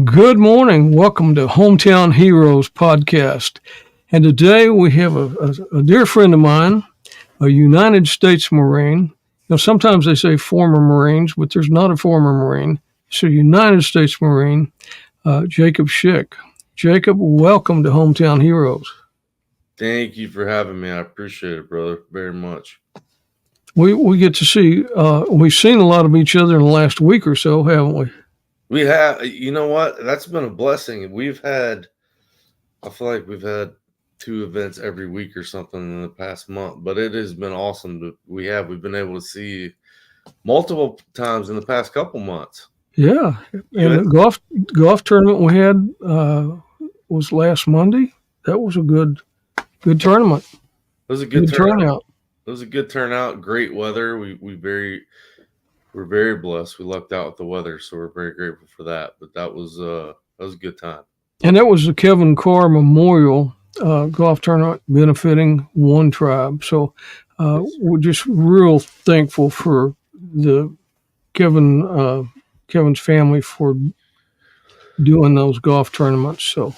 Good morning. Welcome to Hometown Heroes podcast. And today we have a dear friend of mine, a United States Marine. Sometimes they say former Marines, but there's not a former Marine. It's a United States Marine, Jacob Schick. Jacob, welcome to Hometown Heroes. Thank you for having me. I appreciate it, brother, very much. We get to see, we've seen a lot of each other in the last week or so, haven't we? We have, you know what? That's been a blessing. I feel like we've had 2 events every week or something in the past month, but it has been awesome. We've been able to see multiple times in the past couple months. Yeah. And the golf tournament we had was last Monday. That was a good tournament. It was a good turnout. It was a good turnout. Great weather. We're very blessed. We lucked out with the weather, so we're very grateful for that. But that was a good time. And that was the Kevin Carr Memorial golf tournament benefiting one tribe. So we're just real thankful for the Kevin's family for doing those golf tournaments. So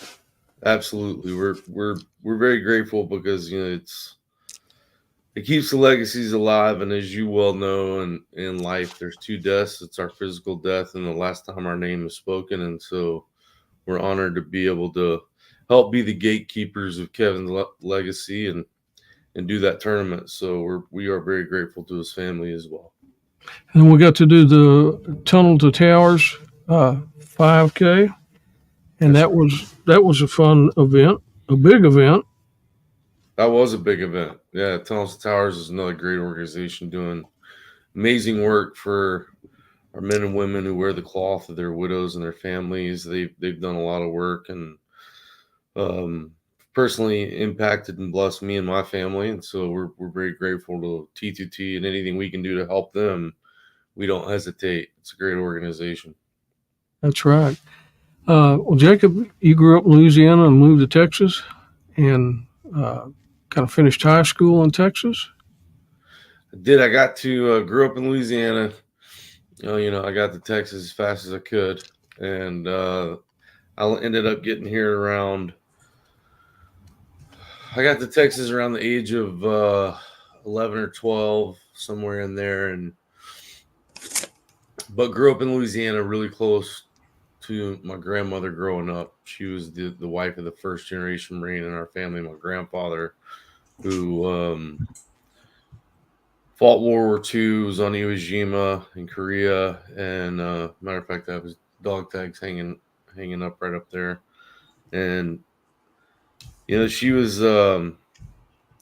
absolutely, we're very grateful because it keeps the legacies alive. And as you well know, in life, there's 2 deaths. It's our physical death and the last time our name is spoken. And so we're honored to be able to help be the gatekeepers of Kevin's legacy and do that tournament. So we are very grateful to his family as well. And we got to do the Tunnel to Towers 5K. And that was a fun event, a big event. That was a big event. Yeah, Tunnels to Towers is another great organization doing amazing work for our men and women who wear the cloth of their widows and their families. They've done a lot of work and personally impacted and blessed me and my family. And so we're very grateful to T2T, and anything we can do to help them, we don't hesitate. It's a great organization. That's right. Well, Jacob, you grew up in Louisiana and moved to Texas and kind of finished high school in Texas. I did. I got to grew up in Louisiana. I got to Texas as fast as I could. And I ended up getting here I got to Texas around the age of 11 or 12, somewhere in there. But grew up in Louisiana, really close to my grandmother growing up. She was the wife of the 1st-generation Marine in our family. My grandfather, who fought World War II, was on Iwo Jima in Korea, and matter of fact, I have his dog tags hanging up right up there. And she was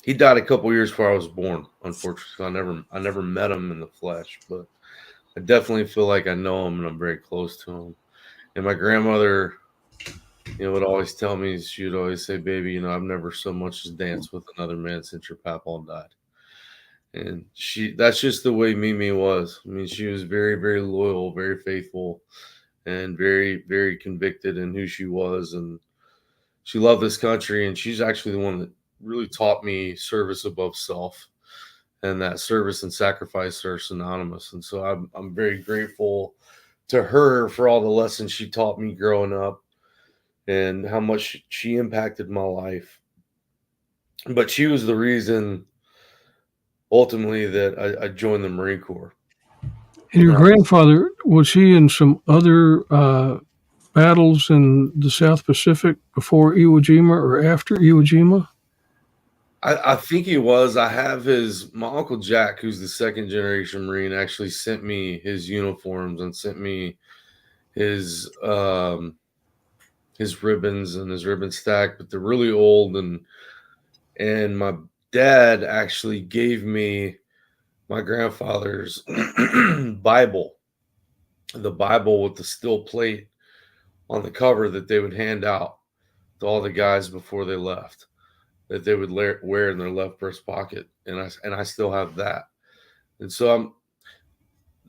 he died a couple years before I was born, unfortunately. I never met him in the flesh, but I definitely feel like I know him and I'm very close to him. And my grandmother, would always tell me, she would always say, "Baby, I've never so much as danced with another man since your papa died." And that's just the way Mimi was. I mean, she was very, very loyal, very faithful, and very, very convicted in who she was. And she loved this country. And she's actually the one that really taught me service above self, and that service and sacrifice are synonymous. And so I'm very grateful to her for all the lessons she taught me growing up and how much she impacted my life. But she was the reason ultimately that I joined the Marine Corps. And your grandfather, was he in some other battles in the South Pacific before Iwo Jima or after Iwo Jima? I think he was. I have my Uncle Jack, who's the 2nd-generation Marine, actually sent me his uniforms and sent me his ribbons and his ribbon stack, but they're really old. And my dad actually gave me my grandfather's Bible, the Bible with the steel plate on the cover that they would hand out to all the guys before they left, that they would wear in their left breast pocket. And I still have that. And so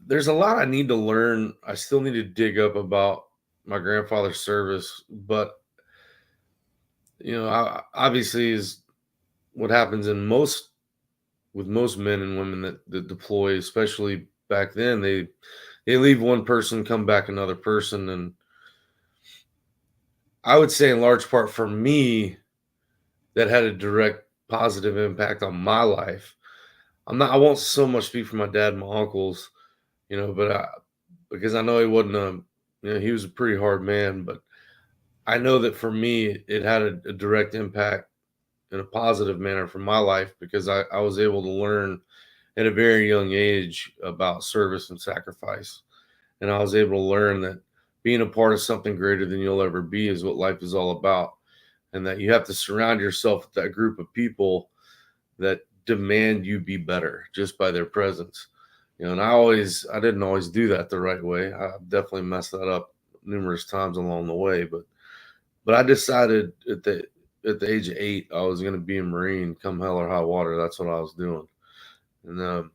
there's a lot I need to learn. I still need to dig up about my grandfather's service, but obviously is what happens with most men and women that deploy, especially back then. They leave one person, come back another person, and I would say in large part for me, that had a direct positive impact on my life. I won't so much speak for my dad and my uncles, but because I know he wasn't he was a pretty hard man, but I know that for me, it had a direct impact in a positive manner for my life because I was able to learn at a very young age about service and sacrifice. And I was able to learn that being a part of something greater than you'll ever be is what life is all about. And that you have to surround yourself with that group of people that demand you be better just by their presence. And I didn't always do that the right way. I definitely messed that up numerous times along the way, but I decided at the age of 8 I was going to be a Marine, come hell or high water. That's what I was doing, and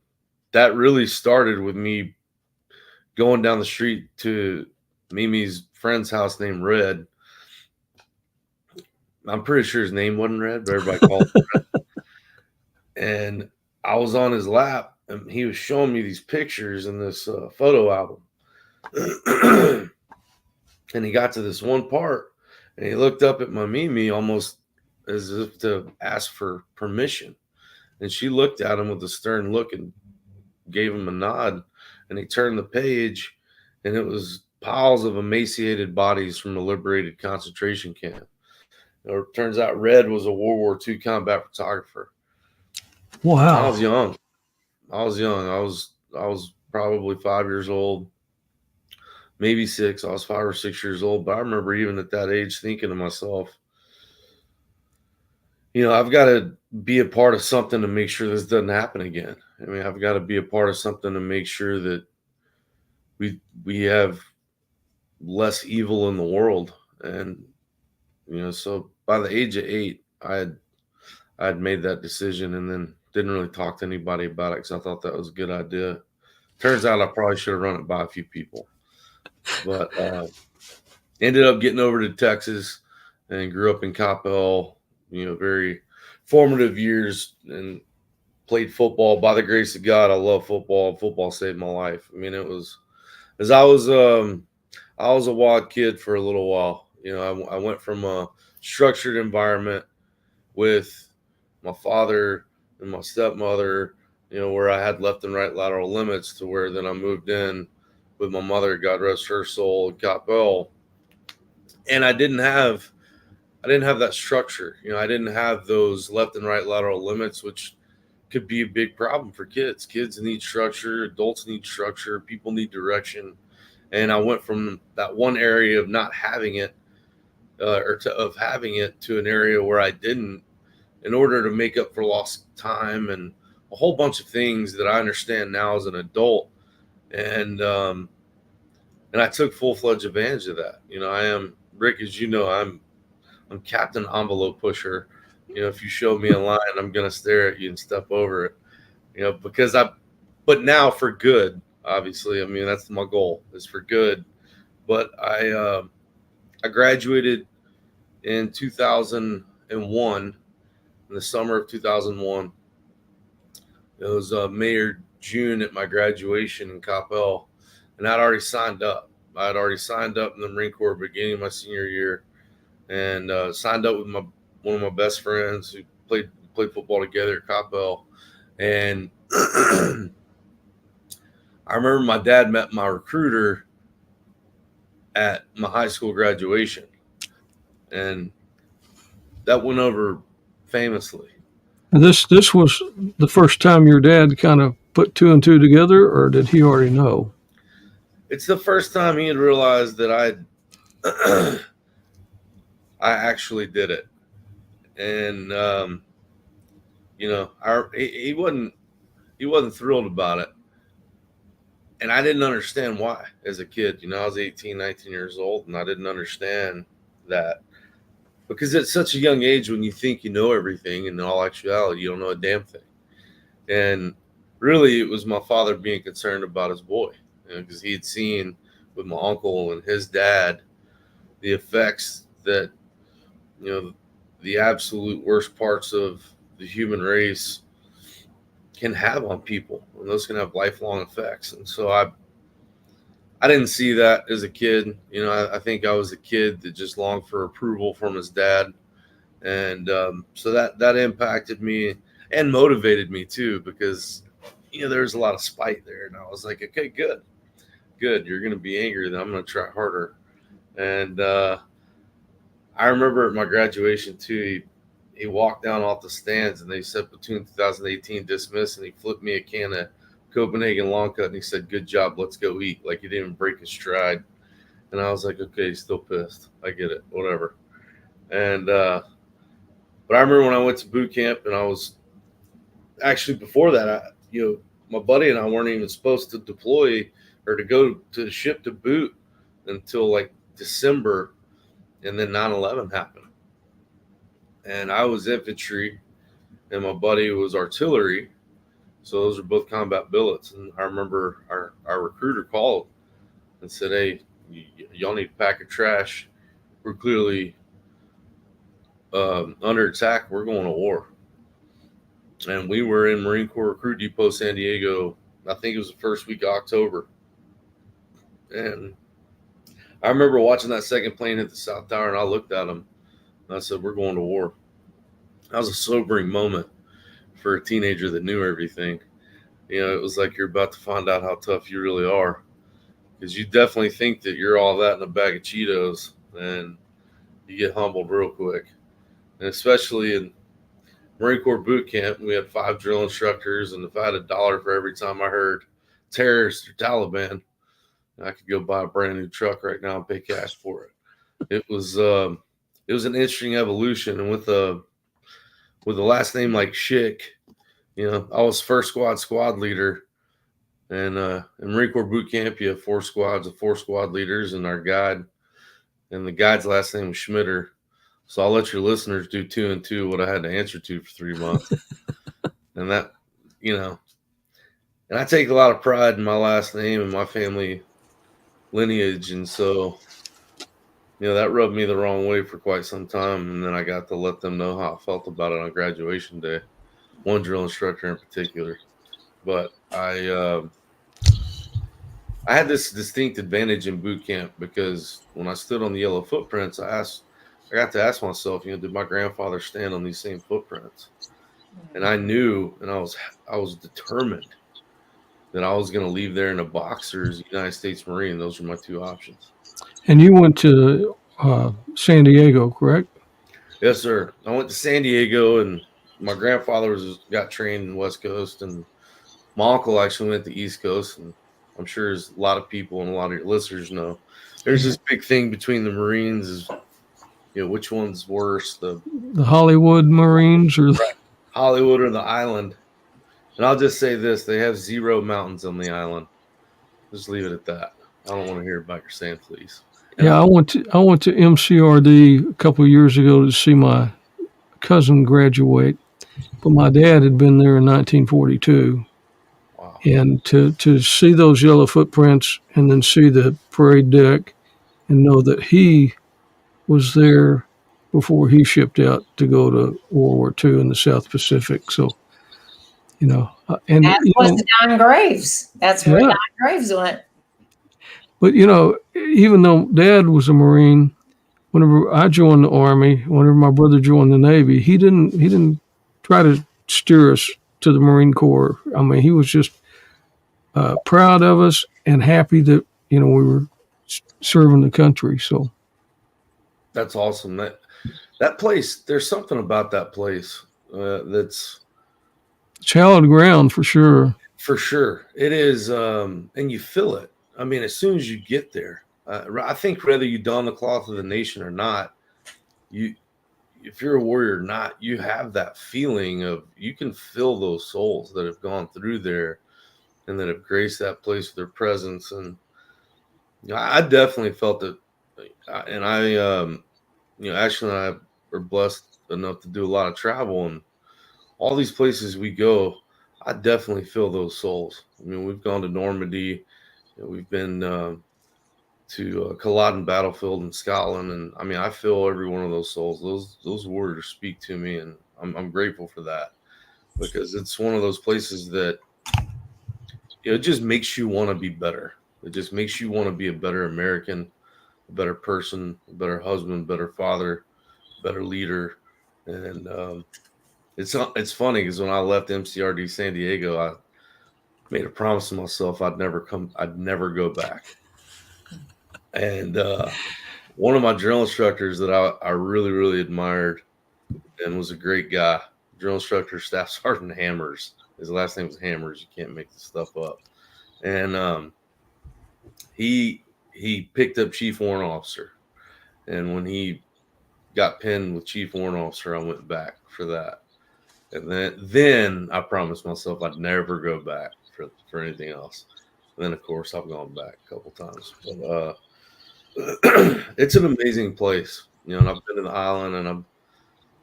that really started with me going down the street to Mimi's friend's house named Red. I'm pretty sure his name wasn't Red, but everybody called him Red. And I was on his lap, and he was showing me these pictures in this photo album. And he got to this one part, and he looked up at my Mimi almost as if to ask for permission. And she looked at him with a stern look and gave him a nod. And he turned the page, and it was piles of emaciated bodies from a liberated concentration camp. It turns out Red was a World War II combat photographer. I Wow. was young. I was young. I was probably 5 years old, maybe six. I was 5 or 6 years old, but I remember even at that age thinking to myself, I've got to be a part of something to make sure this doesn't happen again. I mean, I've got to be a part of something to make sure that we have less evil in the world. And so by the age of 8, I'd made that decision, and then didn't really talk to anybody about it because I thought that was a good idea. Turns out I probably should have run it by a few people, but ended up getting over to Texas and grew up in Coppell. Very formative years, and played football. By the grace of God, I love football. Football saved my life. I mean, it was as I was a wild kid for a little while. I went from a structured environment with my father and my stepmother, where I had left and right lateral limits, to where then I moved in with my mother, God rest her soul, in Coppell. And I didn't have that structure. I didn't have those left and right lateral limits, which could be a big problem for kids. Kids need structure, adults need structure, people need direction. And I went from that one area of not having it, of having it, to an area where I didn't, in order to make up for lost time and a whole bunch of things that I understand now as an adult. And and I took full fledged advantage of that. I am Rick, as you know, I'm Captain Envelope Pusher. If you show me a line, I'm gonna stare at you and step over it. Because but now for good. Obviously, I mean that's my goal, is for good. But I graduated in 2001, in the summer of 2001. It was May or June at my graduation in Coppell, and I'd already signed up. I'd already signed up in the Marine Corps beginning of my senior year, and signed up with one of my best friends who played football together at Coppell. And I remember my dad met my recruiter at my high school graduation, and that went over famously. And this was the first time your dad kind of put two and two together, or did he already know? It's the first time he had realized that I actually did it, and he wasn't thrilled about it, and I didn't understand why as a kid. I was 18, 19 years old, and I didn't understand that, because at such a young age, when you think you know everything, and in all actuality, you don't know a damn thing. And really, it was my father being concerned about his boy, because he had seen with my uncle and his dad the effects that you know the absolute worst parts of the human race can have on people, and those can have lifelong effects. And so I didn't see that as a kid. You know, I think I was a kid that just longed for approval from his dad, and so that impacted me and motivated me too, because you know there's a lot of spite there, and I was like, okay, good, you're gonna be angry, then I'm gonna try harder. And I remember at my graduation too, he walked down off the stands and they said platoon 2018 dismissed, and he flipped me a can of Copenhagen long cut and he said, good job, let's go eat. Like he didn't even break his stride. And I was like, okay, he's still pissed. I get it, whatever. And but I remember when I went to boot camp, and I was actually before that, my buddy and I weren't even supposed to deploy or to go to the ship to boot until like December, and then 9/11 happened. And I was infantry, and my buddy was artillery. So those are both combat billets. And I remember our recruiter called and said, hey, y'all need to pack your trash. We're clearly under attack. We're going to war. And we were in Marine Corps Recruit Depot, San Diego. I think it was the first week of October. And I remember watching that second plane hit the South Tower, and I looked at him and I said, we're going to war. That was a sobering moment for a teenager that knew everything. You know, it was like you're about to find out how tough you really are, because you definitely think that you're all that in a bag of Cheetos, and you get humbled real quick. And especially in Marine Corps boot camp, we had 5 drill instructors, and if I had $1 for every time I heard terrorists or Taliban, I could go buy a brand new truck right now and pay cash for it. It was an interesting evolution, and with a last name like Schick, you know, I was first squad leader, and in Marine Corps boot camp, you have 4 squads of 4 squad leaders, and our guide, and the guide's last name was Schmitter. So I'll let your listeners do 2 and 2 what I had to answer to for 3 months. And that, you know, and I take a lot of pride in my last name and my family lineage. And so, you know, that rubbed me the wrong way for quite some time. And then I got to let them know how I felt about it on graduation day, one drill instructor in particular. But I had this distinct advantage in boot camp, because when I stood on the yellow footprints, I got to ask myself, you know, did my grandfather stand on these same footprints? And I knew, and I was determined that I was going to leave there in a boxers, United States Marine. Those were my 2 options. And you went to San Diego, correct? Yes, sir. I went to San Diego, and my grandfather got trained in West Coast, and my uncle actually went to East Coast. And I'm sure as a lot of people and a lot of your listeners know, there's this big thing between the Marines is, you know, which one's worse, the Hollywood Marines or Hollywood or the island. And I'll just say this, they have 0 mountains on the island. Just leave it at that. I don't want to hear about your sand fleas. Yeah, I went to MCRD a couple of years ago to see my cousin graduate, but my dad had been there in 1942. Wow. And to see those yellow footprints and then see the parade deck and know that he was there before he shipped out to go to World War II in the South Pacific. So, you know, and that was Don Graves. That's where Don Graves went. But, you know, even though Dad was a Marine, whenever I joined the Army, whenever my brother joined the Navy, he didn't try to steer us to the Marine Corps. I mean, he was just proud of us and happy that, you know, we were serving the country. So that's awesome. That place, there's something about that place that's hallowed ground for sure. For sure, it is, and you feel it. I mean, as soon as you get there, I think whether you don the cloth of the nation or not, if you're a warrior or not, you have that feeling of, you can feel those souls that have gone through there and that have graced that place with their presence. And you know, I definitely felt it. And you know, Ashley and I are blessed enough to do a lot of travel, and all these places we go, I definitely feel those souls. I mean, we've gone to Normandy, you know, we've been to Culloden Battlefield in Scotland, and I mean, I feel every one of those souls. Those warriors speak to me, and I'm grateful for that, because it's one of those places that, you know, it just makes you want to be better. It just makes you want to be a better American, a better person, a better husband, better father, better leader. And it's funny because when I left MCRD San Diego, I made a promise to myself I'd never go back. And one of my drill instructors that I really, really admired and was a great guy, drill instructor, Staff Sergeant Hammers. His last name was Hammers. You can't make this stuff up. And he picked up Chief Warrant Officer. And when he got pinned with Chief Warrant Officer, I went back for that. And then I promised myself I'd never go back for anything else. And then, of course, I've gone back a couple times. But it's an amazing place. You know, and I've been to the island, and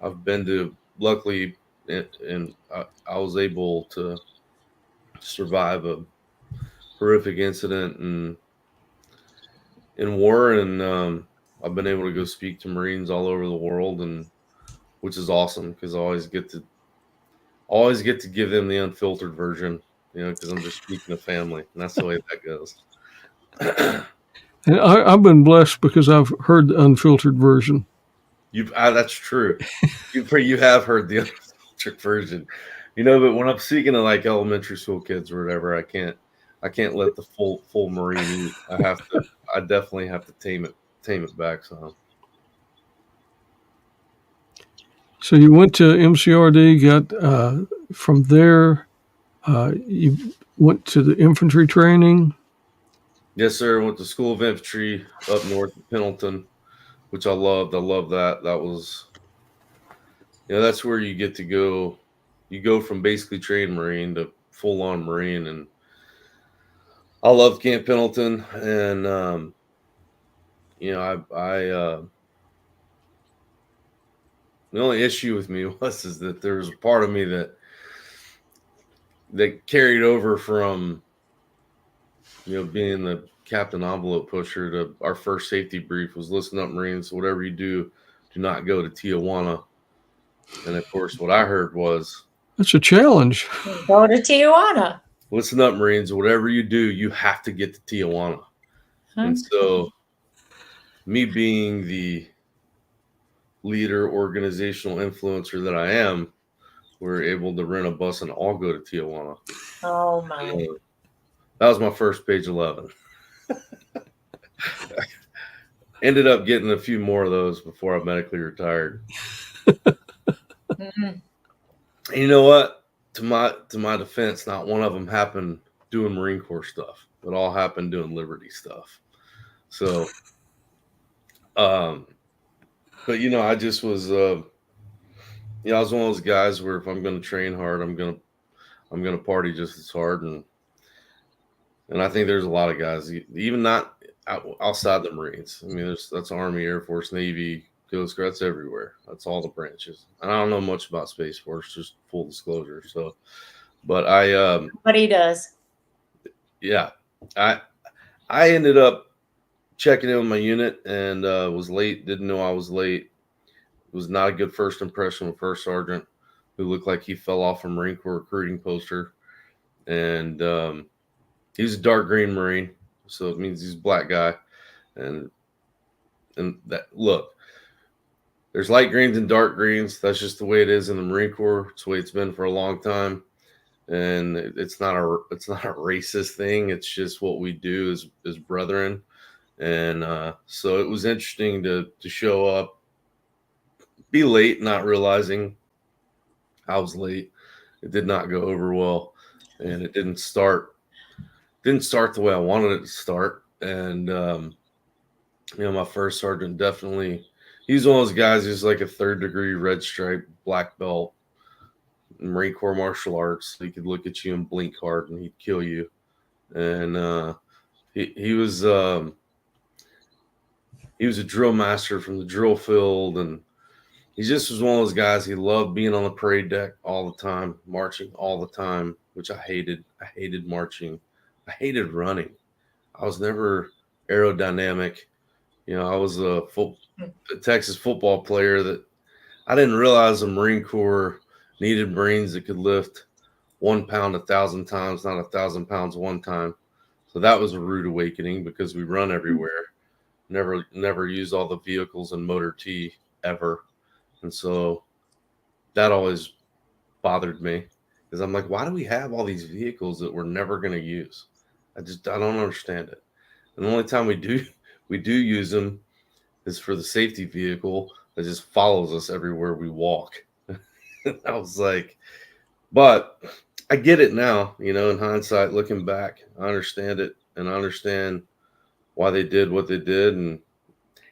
I've been to, luckily, and I was able to survive a horrific incident in war, and I've been able to go speak to Marines all over the world, and which is awesome because I always get to give them the unfiltered version, you know, because I'm just speaking to family, and that's the way that goes. And I've been blessed because I've heard the unfiltered version. That's true. You have heard the unfiltered version, you know. But when I'm speaking to like elementary school kids or whatever, I can't let the full Marine eat. I definitely have to tame it back some. So you went to MCRD, got from there. You went to the infantry training. Yes, sir. Went to School of Infantry up north of Pendleton, which I loved. I love that. That was, you know, that's where you get to go. You go from basically trained Marine to full on Marine, and I loved Camp Pendleton. And you know, the only issue with me is that there was a part of me that carried over from, you know, being the captain envelope pusher to our first safety brief was listen up, Marines, whatever you do not go to Tijuana. And of course, what I heard was, that's a challenge. Go to Tijuana. Listen up, Marines, whatever you do, you have to get to Tijuana. And so me being the leader, organizational influencer that I am, we're able to rent a bus and all go to Tijuana. Oh my. That was my first page 11. Ended up getting a few more of those before I medically retired. Mm-hmm. You know what? To my defense, not one of them happened doing Marine Corps stuff. It all happened doing Liberty stuff. So, but you know, I just was, I was one of those guys where if I'm going to train hard, I'm going to party just as hard, and I think there's a lot of guys, even not outside the Marines. I mean, that's Army, Air Force, Navy, Coast Guard, that's everywhere. That's all the branches. And I don't know much about Space Force, just full disclosure. So, but But he does. Yeah, I ended up checking in with my unit and was late. Didn't know I was late. It was not a good first impression with First Sergeant, who looked like he fell off a Marine Corps recruiting poster, and he was a dark green Marine, so it means he's a black guy. And that, look, there's light greens and dark greens. That's just the way it is in the Marine Corps. It's the way it's been for a long time. And it's not a racist thing. It's just what we do as brethren. And so it was interesting to show up, be late, not realizing I was late. It did not go over well, and it didn't start the way I wanted it to start. And you know, my first sergeant definitely, he's one of those guys who's like a 3rd degree red stripe, black belt, Marine Corps martial arts. He could look at you and blink hard and he'd kill you. And he was a drill master from the drill field, and he just was one of those guys. He loved being on the parade deck all the time, marching all the time, which I hated. I hated marching. I hated running. I was never aerodynamic. You know, I was a Texas football player that I didn't realize the Marine Corps needed Marines that could lift 1 pound 1,000 times, not 1,000 pounds one time. So that was a rude awakening because we run everywhere, never used all the vehicles and motor T ever. And so that always bothered me because I'm like, why do we have all these vehicles that we're never going to use? I don't understand it. And the only time we do use them is for the safety vehicle that just follows us everywhere we walk. I was like, but I get it now, in hindsight, looking back, I understand it, and I understand why they did what they did. And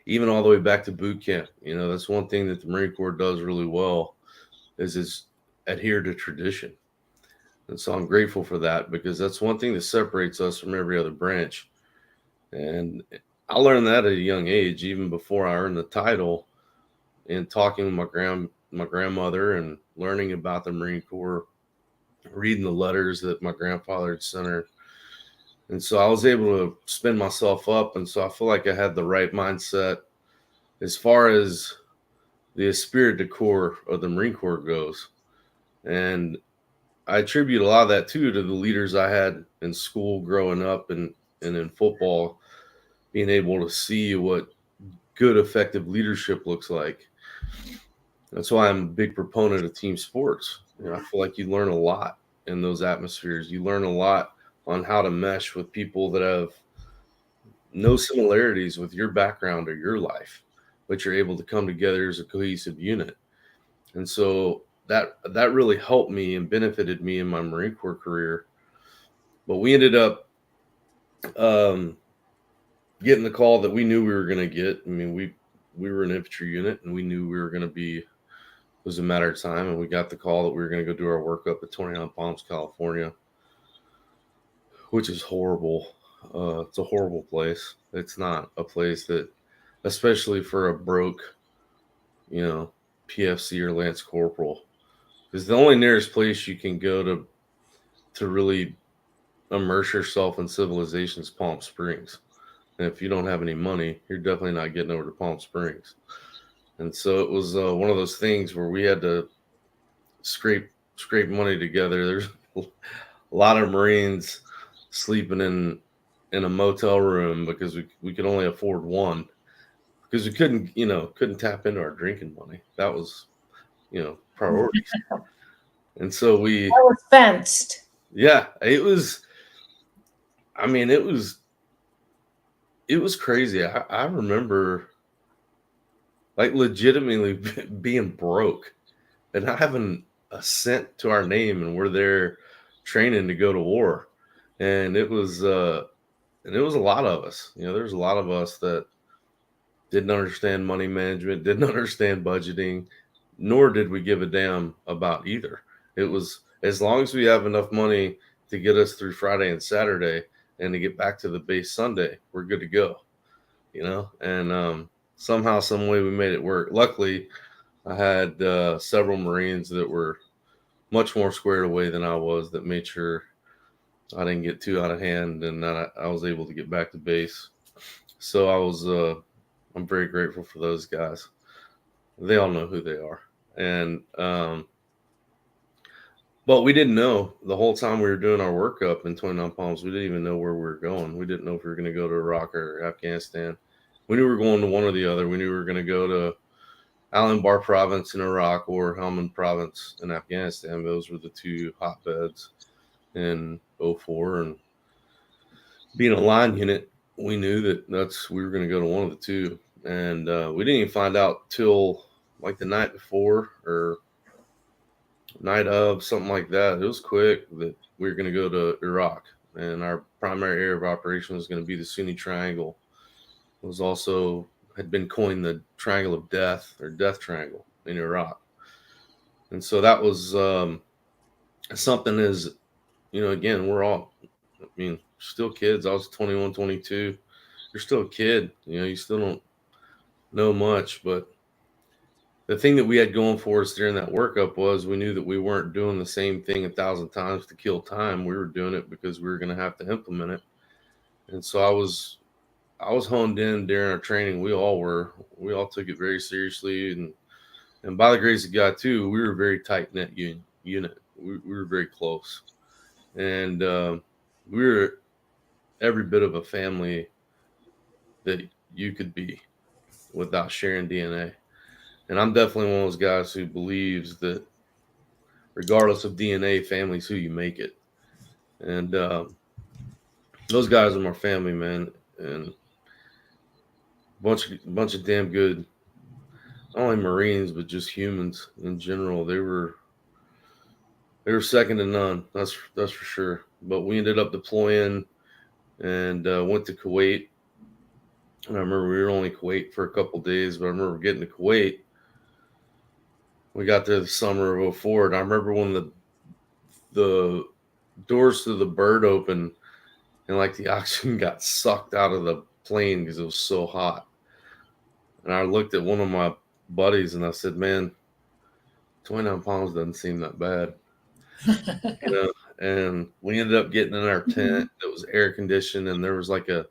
even all the way back to boot camp, that's one thing that the Marine Corps does really well is adhere to tradition. And so I'm grateful for that because that's one thing that separates us from every other branch. And I learned that at a young age, even before I earned the title, in talking with my grandmother and learning about the Marine Corps, reading the letters that my grandfather had sent her. And so I was able to spin myself up. And so I feel like I had the right mindset as far as the esprit de corps of the Marine Corps goes. And I attribute a lot of that too to the leaders I had in school growing up and in football, being able to see what good, effective leadership looks like. That's why I'm a big proponent of team sports. I feel like you learn a lot in those atmospheres. You learn a lot on how to mesh with people that have no similarities with your background or your life, but you're able to come together as a cohesive unit. And so that really helped me and benefited me in my Marine Corps career. But we ended up getting the call that we knew we were going to get. I mean, we were an infantry unit, and we knew we were going to be. It was a matter of time, and we got the call that we were going to go do our workup at 29 Palms, California, which is horrible. It's a horrible place. It's not a place that, especially for a broke, PFC or Lance Corporal, is the only nearest place you can go to really immerse yourself in civilization is Palm Springs. And if you don't have any money, you're definitely not getting over to Palm Springs. And so it was one of those things where we had to scrape money together. There's a lot of Marines sleeping in a motel room because we could only afford one because we couldn't tap into our drinking money. That was priorities. And so I was fenced. yeah, it was crazy. I remember like legitimately being broke and not having a cent to our name, and we're there training to go to war. And it was a lot of us. There's a lot of us that didn't understand money management, didn't understand budgeting, nor did we give a damn about either. It was as long as we have enough money to get us through Friday and Saturday and to get back to the base Sunday, we're good to go. And somehow, some way we made it work. Luckily, I had several Marines that were much more squared away than I was that made sure I didn't get too out of hand and that I was able to get back to base. So I'm very grateful for those guys. They all know who they are. And, but we didn't know the whole time we were doing our workup in 29 Palms. We didn't even know where we were going. We didn't know if we were going to go to Iraq or Afghanistan. We knew we were going to one or the other. We knew we were going to go to Al-Anbar province in Iraq or Helmand province in Afghanistan. Those were the two hotbeds in 04. And being a line unit, we knew that we were going to go to one of the two. And we didn't even find out till like the night before or night of, something like that. It was quick that we were going to go to Iraq. And our primary area of operation was going to be the Sunni Triangle. It was also had been coined the Triangle of Death or Death Triangle in Iraq. And so that was something is, again, we're all, still kids. I was 21, 22. You're still a kid. You still don't know much. But the thing that we had going for us during that workup was we knew that we weren't doing the same thing 1,000 times to kill time. We were doing it because we were going to have to implement it. And so I was honed in during our training. We all took it very seriously. And by the grace of God too, we were a very tight knit unit. We were very close. And we were every bit of a family that you could be without sharing DNA. And I'm definitely one of those guys who believes that regardless of DNA, family's who you make it. And those guys are my family, man, and bunch of damn good, not only Marines but just humans in general. They were second to none. That's for sure. But we ended up deploying and went to Kuwait. And I remember we were only in Kuwait for a couple of days, but I remember getting to Kuwait. We got there the summer of '04, and I remember when the doors to the bird opened and like the oxygen got sucked out of the plane because it was so hot. And I looked at one of my buddies and I said, "Man, 29 pounds doesn't seem that bad." You know, and we ended up getting in our tent that was air conditioned, and there was like a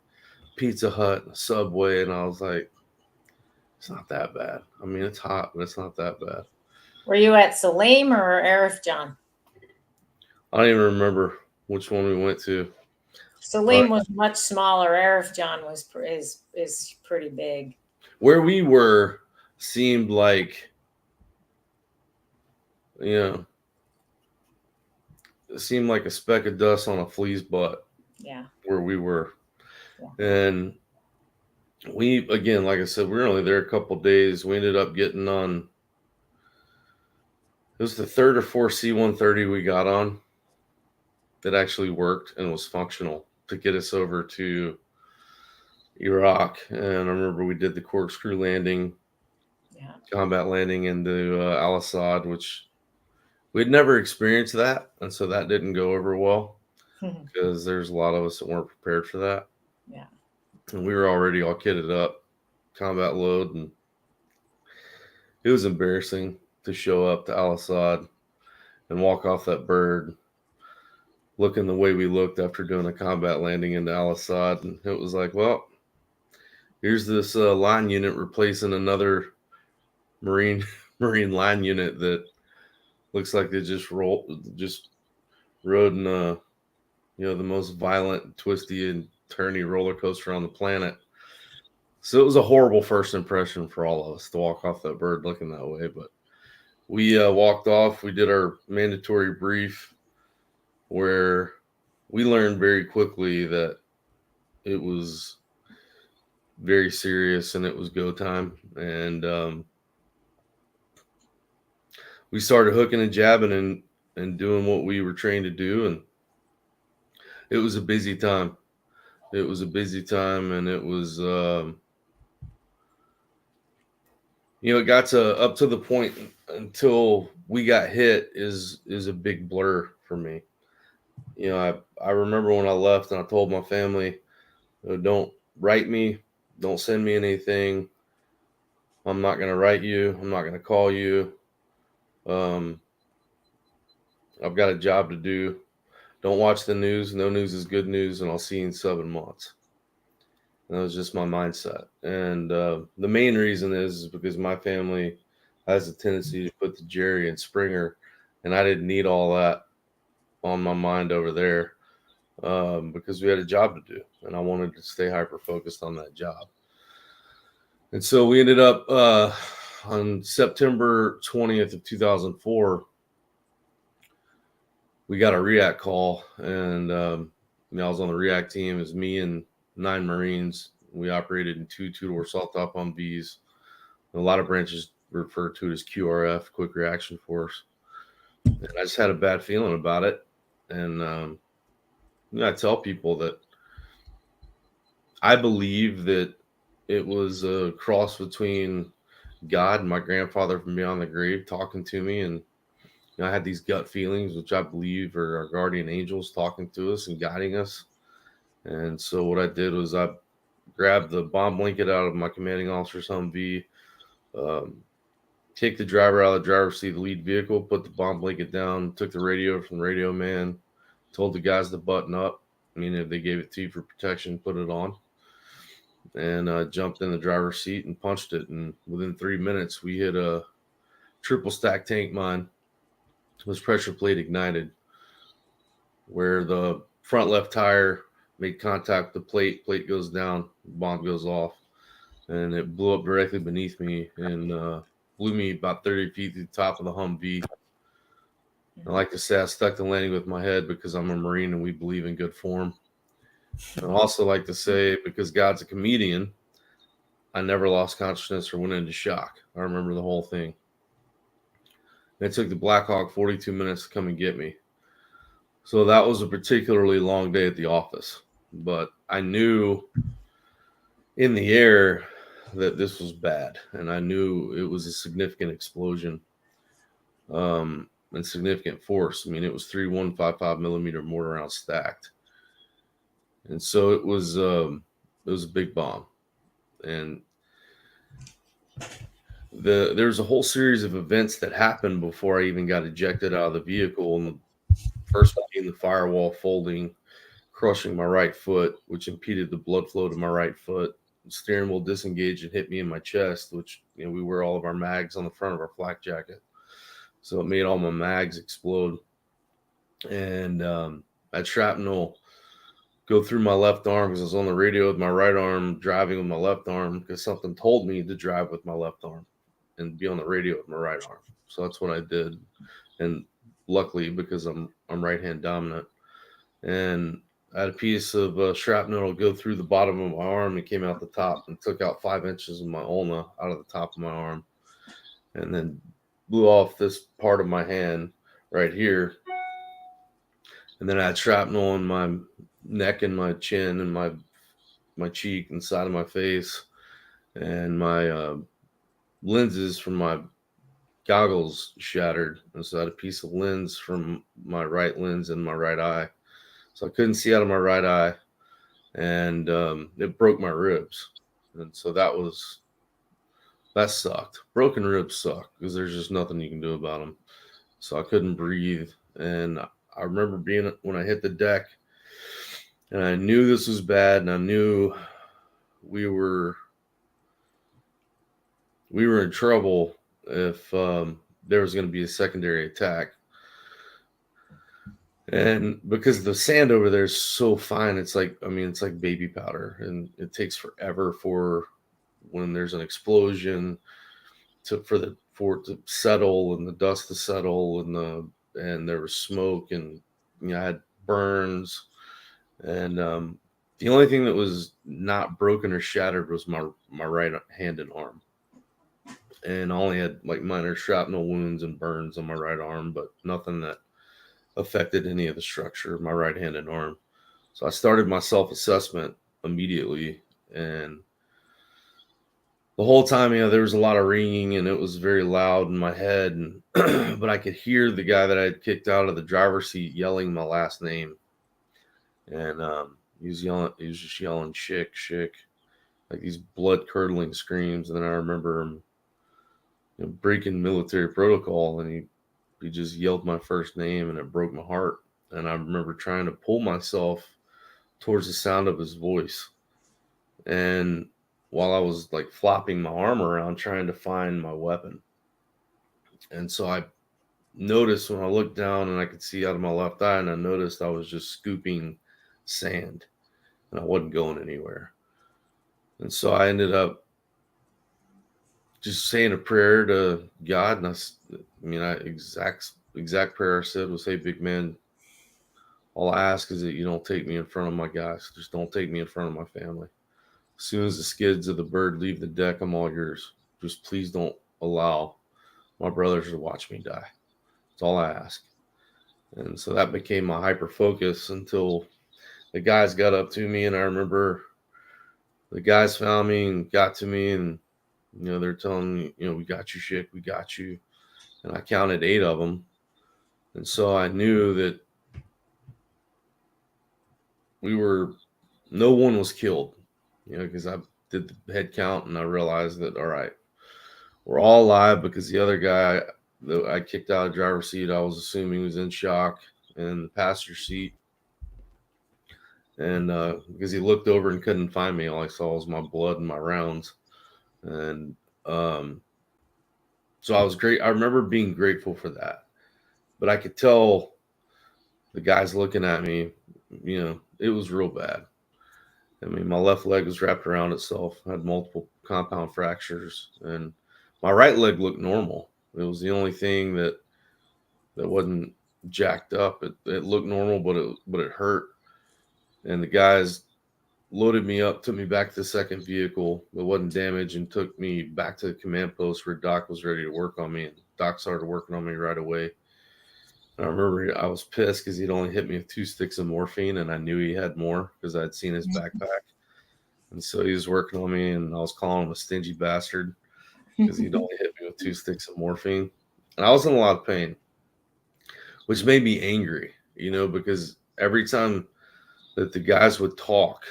Pizza Hut and a Subway, and I was like, it's not that bad. I mean, it's hot, but it's not that bad. Were you at Salim or Arif John? I don't even remember which one we went to. Salim was much smaller. Arif John is pretty big. Where we were seemed like, you know, it seemed like a speck of dust on a flea's butt. Yeah. Where we were. Yeah. And we, again, like I said, we were only there a couple of days. We ended up getting on, it was the third or fourth C-130 we got on that actually worked and was functional to get us over to Iraq. And I remember we did the corkscrew landing, combat landing into Al-Assad, which we'd never experienced that. And so that didn't go over well because there's a lot of us that weren't prepared for that. Yeah. And we were already all kitted up, combat load, and it was embarrassing to show up to Al-Assad and walk off that bird looking the way we looked after doing a combat landing into Al-Assad. And it was like, well, here's this line unit replacing another Marine line unit that looks like they just rode in the most violent, twisty, and turny roller coaster on the planet. So it was a horrible first impression for all of us to walk off that bird looking that way. But we walked off. We did our mandatory brief where we learned very quickly that it was very serious and it was go time. And we started hooking and jabbing and doing what we were trained to do. And it was a busy time. It was a busy time, and it was, it got up to the point until we got hit is a big blur for me. I remember when I left and I told my family, don't write me, don't send me anything. I'm not going to write you. I'm not going to call you. I've got a job to do. Don't watch the news. No news is good news, and I'll see you in 7 months. And that was just my mindset. And the main reason is because my family has a tendency to put the Jerry and Springer, and I didn't need all that on my mind over there because we had a job to do, and I wanted to stay hyper-focused on that job. And so we ended up on September 20th of 2004, we got a REACT call, and I was on the REACT team. It was me and 9 Marines. We operated in 2 two-door assault-top Humvees. A lot of branches refer to it as QRF, Quick Reaction Force. And I just had a bad feeling about it. And I tell people that I believe that it was a cross between God and my grandfather from beyond the grave talking to me, and I had these gut feelings, which I believe are our guardian angels talking to us and guiding us. And so what I did was I grabbed the bomb blanket out of my commanding officer's Humvee, kicked the driver out of the driver's seat of the lead vehicle, put the bomb blanket down, took the radio from the radio man, told the guys to button up. I mean, if they gave it to you for protection, put it on. And jumped in the driver's seat and punched it. And within 3 minutes, we hit a triple stack tank mine. It was pressure plate ignited, where the front left tire made contact with the plate goes down, bomb goes off, and it blew up directly beneath me and blew me about 30 feet to the top of the Humvee. I like to say I stuck the landing with my head because I'm a Marine and we believe in good form. And I also like to say, because God's a comedian, I never lost consciousness or went into shock. I remember the whole thing. And it took the Black Hawk 42 minutes to come and get me. So that was a particularly long day at the office. But I knew in the air that this was bad. And I knew it was a significant explosion and significant force. I mean, it was 3 155 millimeter mortar rounds stacked. And so it was a big bomb. And there's a whole series of events that happened before I even got ejected out of the vehicle. And the first one being the firewall folding, crushing my right foot, which impeded the blood flow to my right foot. The steering wheel disengaged and hit me in my chest, which, you know, we wear all of our mags on the front of our flak jacket. So it made all my mags explode. And that shrapnel go through my left arm because I was on the radio with my right arm, driving with my left arm because something told me to drive with my left arm and be on the radio with my right arm. So that's what I did. And luckily, because I'm right-hand dominant, and I had a piece of shrapnel go through the bottom of my arm and came out the top and took out 5 inches of my ulna out of the top of my arm, and then blew off this part of my hand right here. And then I had shrapnel in my neck and my chin and my cheek and side of my face, and my lenses from my goggles shattered. And so I had a piece of lens from my right lens in my right eye. So I couldn't see out of my right eye, and it broke my ribs. And so that sucked. Broken ribs suck because there's just nothing you can do about them. So I couldn't breathe. And I remember when I hit the deck, and I knew this was bad, and I knew we were in trouble if there was going to be a secondary attack. And because the sand over there is so fine, it's like baby powder, and it takes forever for when there's an explosion for it to settle and the dust to settle, and there was smoke, and I had burns, and the only thing that was not broken or shattered was my right hand and arm. And I only had like minor shrapnel wounds and burns on my right arm, but nothing that affected any of the structure of my right hand and arm. So I started my self-assessment immediately, and the whole time, there was a lot of ringing, and it was very loud in my head, and but I could hear the guy that I had kicked out of the driver's seat yelling my last name, and he was just yelling Schick, like these blood-curdling screams. And then I remember him breaking military protocol, and he just yelled my first name, and it broke my heart. And I remember trying to pull myself towards the sound of his voice, and while I was like flopping my arm around trying to find my weapon. And so I noticed when I looked down and I could see out of my left eye, and I noticed I was just scooping sand and I wasn't going anywhere. And so I ended up just saying a prayer to God. And exact prayer I said was, "Hey, big man, all I ask is that you don't take me in front of my guys. Just don't take me in front of my family. As soon as the skids of the bird leave the deck, I'm all yours. Just please don't allow my brothers to watch me die. That's all I ask." And so that became my hyper focus until the guys got up to me. And I remember the guys found me and got to me, and they're telling me, "We got you, Schick, we got you." And I counted 8 of them. And so I knew that no one was killed, because I did the head count, and I realized that, all right, we're all alive, because the other guy that I kicked out of the driver's seat, I was assuming was in shock in the passenger seat. And because he looked over and couldn't find me, all I saw was my blood and my rounds. And so I was great. I remember being grateful for that. But I could tell the guys looking at me, it was real bad. I mean, my left leg was wrapped around itself. I had multiple compound fractures, and my right leg looked normal. It was the only thing that wasn't jacked up. It looked normal, but it hurt. And the guys loaded me up, took me back to the second vehicle that wasn't damaged, and took me back to the command post where Doc was ready to work on me. And Doc started working on me right away. And I remember I was pissed because he'd only hit me with 2 sticks of morphine, and I knew he had more because I'd seen his backpack. And so he was working on me, and I was calling him a stingy bastard because he'd only hit me with 2 sticks of morphine. And I was in a lot of pain, which made me angry, because every time that the guys would talk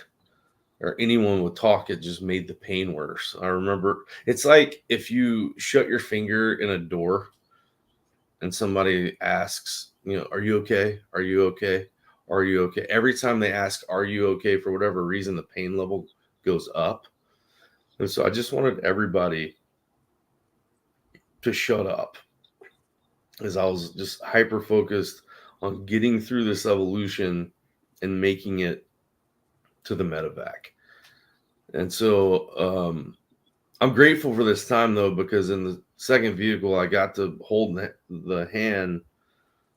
or anyone would talk, it just made the pain worse. I remember it's like if you shut your finger in a door and somebody asks, are you okay? Are you okay? Are you okay? Every time they ask, are you okay? For whatever reason, the pain level goes up. And so I just wanted everybody to shut up, as I was just hyper focused on getting through this evolution and making it to the medevac. And so I'm grateful for this time, though, because in the second vehicle, I got to hold the hand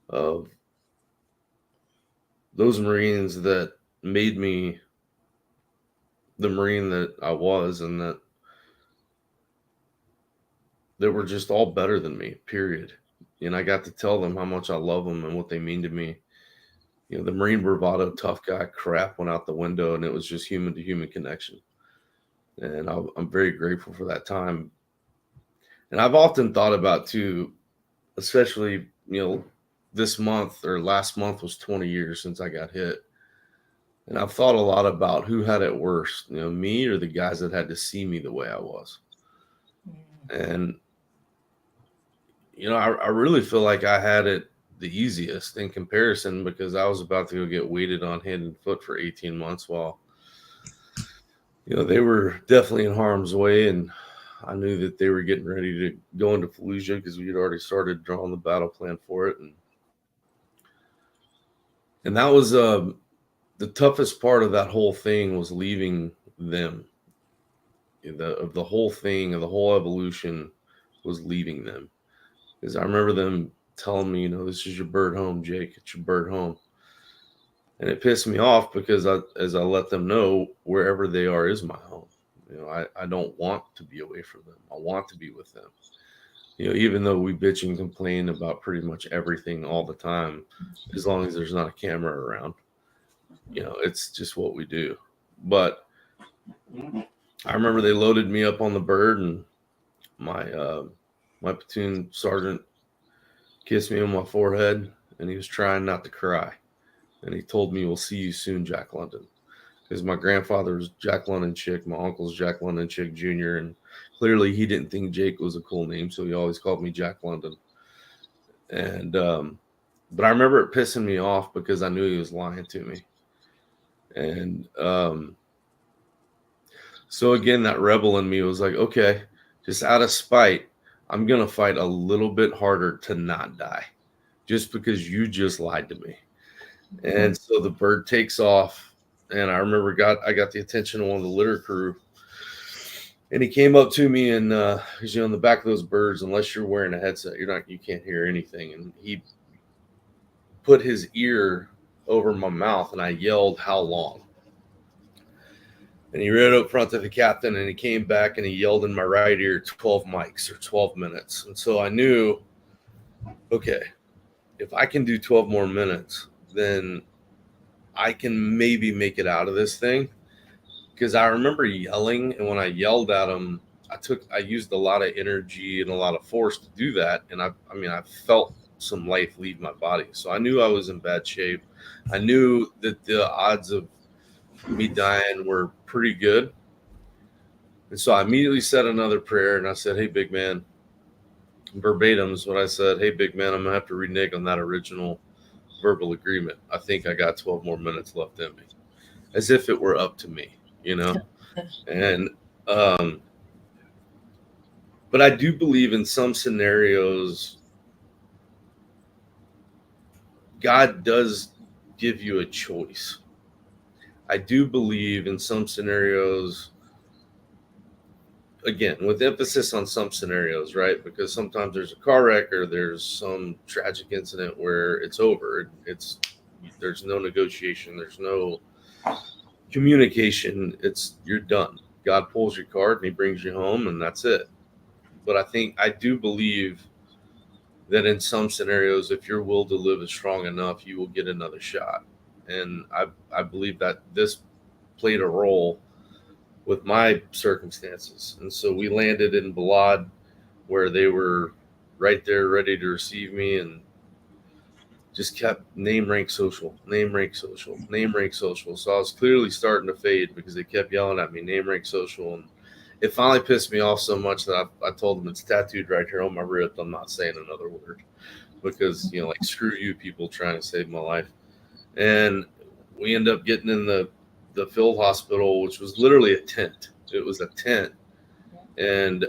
of those Marines that made me the Marine that I was, and that were just all better than me, period. And I got to tell them how much I love them and what they mean to me. The Marine bravado, tough guy crap went out the window, and it was just human to human connection. And I'm very grateful for that time. And I've often thought about, too, especially, this month or last month was 20 years since I got hit. And I've thought a lot about who had it worse, me or the guys that had to see me the way I was. And, I really feel like I had it the easiest in comparison, because I was about to go get weighted on hand and foot for 18 months while, they were definitely in harm's way. And I knew that they were getting ready to go into Fallujah because we had already started drawing the battle plan for it. And that was the toughest part of that whole thing, was leaving them. The whole thing, of the whole evolution, was leaving them. Because I remember them telling me, this is your bird home, Jake. It's your bird home. And it pissed me off because as I let them know, wherever they are is my home. I don't want to be away from them. I want to be with them. Even though we bitch and complain about pretty much everything all the time, as long as there's not a camera around, it's just what we do. But I remember they loaded me up on the bird, and my platoon sergeant kissed me on my forehead, and he was trying not to cry. And he told me, "We'll see you soon, Jack London." Because my grandfather was Jack London Schick, my uncle's Jack London Schick Jr., and clearly he didn't think Jake was a cool name, so he always called me Jack London. And but I remember it pissing me off because I knew he was lying to me. And so again, that rebel in me was like, okay, just out of spite, I'm going to fight a little bit harder to not die, just because you just lied to me. And so the bird takes off, and I remember I got the attention of one of the litter crew, and he came up to me, and because in the back of those birds, unless you're wearing a headset, you can't hear anything. And he put his ear over my mouth, and I yelled, "How long?" And he ran up front to the captain, and he came back and he yelled in my right ear, 12 mics or 12 minutes. And so I knew, okay, if I can do 12 more minutes, then I can maybe make it out of this thing. Because I remember yelling, and when I yelled at him, I used a lot of energy and a lot of force to do that. And I felt some life leave my body. So I knew I was in bad shape. I knew that the odds of me dying were pretty good. And so I immediately said another prayer, and I said, "Hey, big man," verbatim is what I said. "Hey, big man, I'm going to have to renege on that original verbal agreement. I think I got 12 more minutes left in me," as if it were up to me, And, but I do believe in some scenarios, God does give you a choice. I do believe in some scenarios, again, with emphasis on some scenarios, right? Because sometimes there's a car wreck or there's some tragic incident where it's over. There's no negotiation, there's no communication. You're done. God pulls your card and he brings you home, and that's it. But I do believe that in some scenarios, if your will to live is strong enough, you will get another shot. And I believe that this played a role with my circumstances. And so we landed in Balad, where they were right there ready to receive me, and just kept name, rank, social, name, rank, social, name, rank, social. So I was clearly starting to fade because they kept yelling at me, name, rank, social. And it finally pissed me off so much that I told them, it's tattooed right here on my wrist. I'm not saying another word because, like, screw you people trying to save my life. And we end up getting in the field hospital, which was literally a tent. It was a tent. And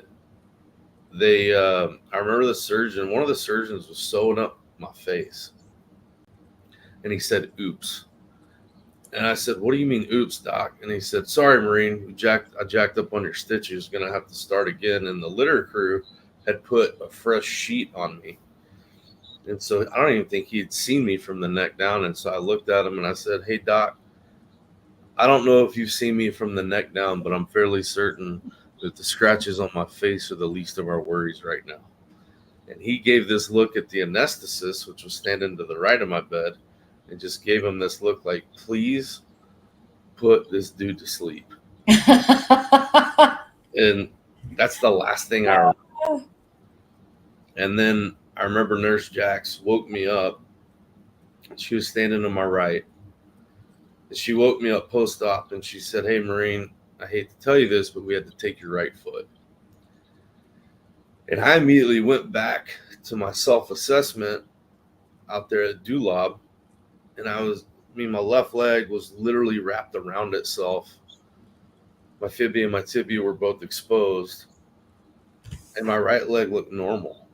they, I remember one of the surgeons was sewing up my face. And he said, oops. And I said, what do you mean, oops, doc? And he said, sorry, Marine, I jacked up on your stitches. Going to have to start again. And the litter crew had put a fresh sheet on me. And so I don't even think he had seen me from the neck down. And so I looked at him and I said, hey, doc, I don't know if you've seen me from the neck down, but I'm fairly certain that the scratches on my face are the least of our worries right now. And he gave this look at the anesthetist, which was standing to the right of my bed, and just gave him this look like, please put this dude to sleep. And that's the last thing I remember. And then I remember Nurse Jax woke me up. She was standing to my right. And she woke me up post-op, and she said, hey, Marine, I hate to tell you this, but we had to take your right foot. And I immediately went back to my self-assessment out there at Dulab. And my left leg was literally wrapped around itself. My fibia and my tibia were both exposed. And my right leg looked normal.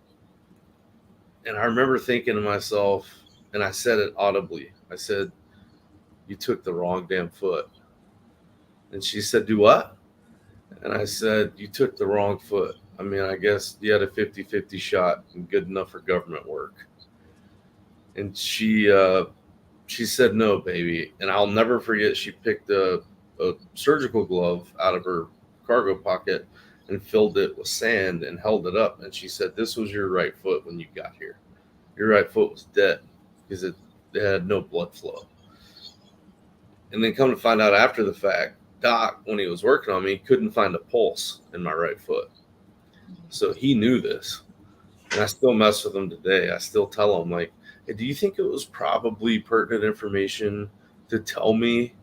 And I remember thinking to myself, and I said it audibly, I said, you took the wrong damn foot. And she said, do what? And I said, you took the wrong foot. I mean, I guess you had a 50-50 shot and good enough for government work. And she said, no, baby. And I'll never forget, she picked a surgical glove out of her cargo pocket and filled it with sand and held it up. And she said, this was your right foot when you got here. Your right foot was dead because it had no blood flow. And then come to find out after the fact, Doc, when he was working on me, couldn't find a pulse in my right foot. So he knew this. And I still mess with him today. I still tell him, like, hey, do you think it was probably pertinent information to tell me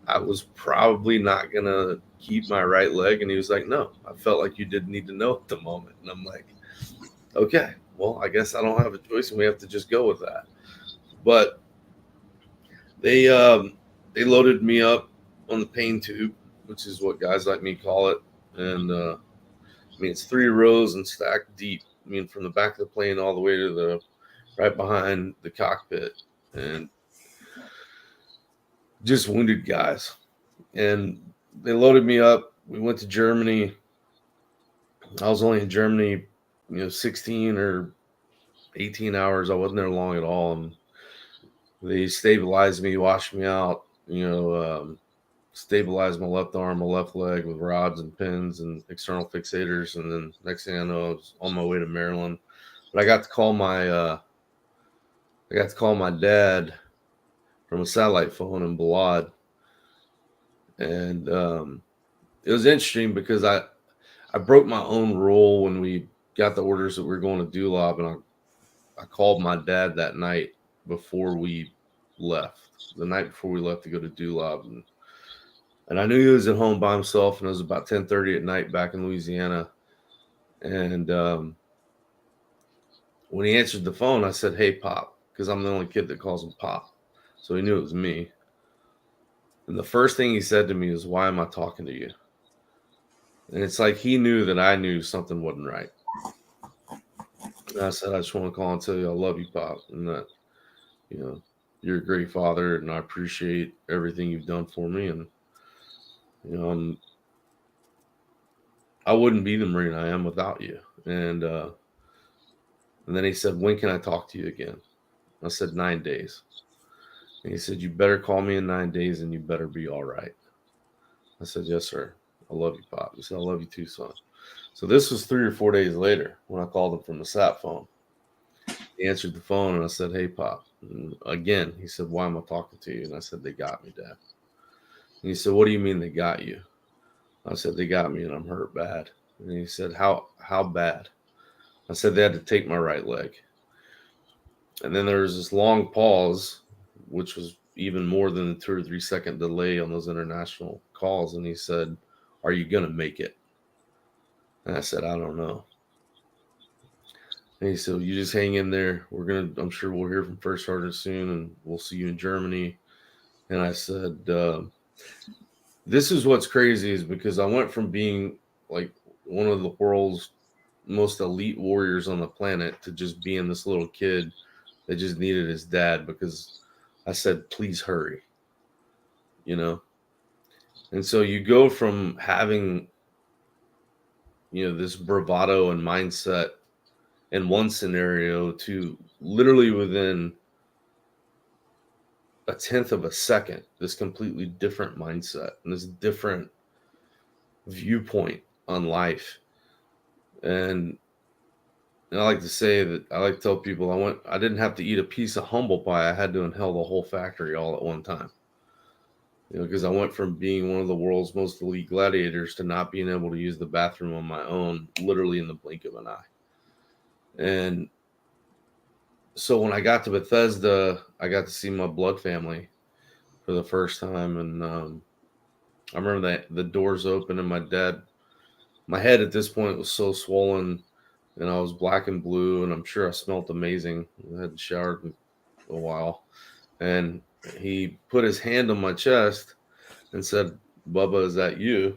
I was probably not going to keep my right leg? And he was like, no, I felt like you didn't need to know at the moment. And I'm like, okay, well, I guess I don't have a choice and we have to just go with that. But they loaded me up on the pain tube, which is what guys like me call it. And I mean, it's 3 rows and stacked deep. I mean, from the back of the plane all the way to the right behind the cockpit, and just wounded guys. And they loaded me up. We went to Germany. I was only in Germany, 16 or 18 hours. I wasn't there long at all. And they stabilized me, washed me out, stabilized my left arm, my left leg with rods and pins and external fixators. And then next thing I know, I was on my way to Maryland. But I got to call my dad from a satellite phone in Balad. And it was interesting because I broke my own rule when we got the orders that we were going to Dulab, and I called my dad that night before we left, the night before we left to go to Dulab. And I knew he was at home by himself, and it was about 10:30 at night back in Louisiana. And when he answered the phone, I said, hey, Pop, because I'm the only kid that calls him Pop. So he knew it was me. And the first thing he said to me was, why am I talking to you? And it's like he knew that I knew something wasn't right. And I said, I just want to call and tell you I love you, Pop, and that, you're you're a great father, and I appreciate everything you've done for me. And, you know, I wouldn't be the Marine I am without you. And then he said, when can I talk to you again? I said, 9 days. And he said, you better call me in 9 days and you better be all right. I said, yes, sir. I love you, Pop. He said, I love you too, son. So this was 3 or 4 days later when I called him from the sat phone. He answered the phone and I said, hey, Pop. And again, he said, why am I talking to you? And I said, they got me, Dad. And he said, what do you mean they got you? I said, they got me and I'm hurt bad. And he said, how bad? I said, they had to take my right leg. And then there was this long pause, which was even more than the 2 or 3 second delay on those international calls. And he said, are you going to make it? And I said, I don't know. And he said, you just hang in there. I'm sure we'll hear from First Sergeant soon and we'll see you in Germany. And I said, this is what's crazy is because I went from being like one of the world's most elite warriors on the planet to just being this little kid that just needed his dad because I said, please hurry, you know? And so you go from having, this bravado and mindset in one scenario to literally within a tenth of a second, this completely different mindset and this different viewpoint on life. And I like to say that I like to tell people I didn't have to eat a piece of humble pie. I had to inhale the whole factory all at one time. Because I went from being one of the world's most elite gladiators to not being able to use the bathroom on my own, literally in the blink of an eye. And so when I got to Bethesda, I got to see my blood family for the first time. And I remember that the doors open and my head at this point was so swollen and I was black and blue and I'm sure I smelled amazing. I hadn't showered in a while. And he put his hand on my chest and said, Bubba, is that you?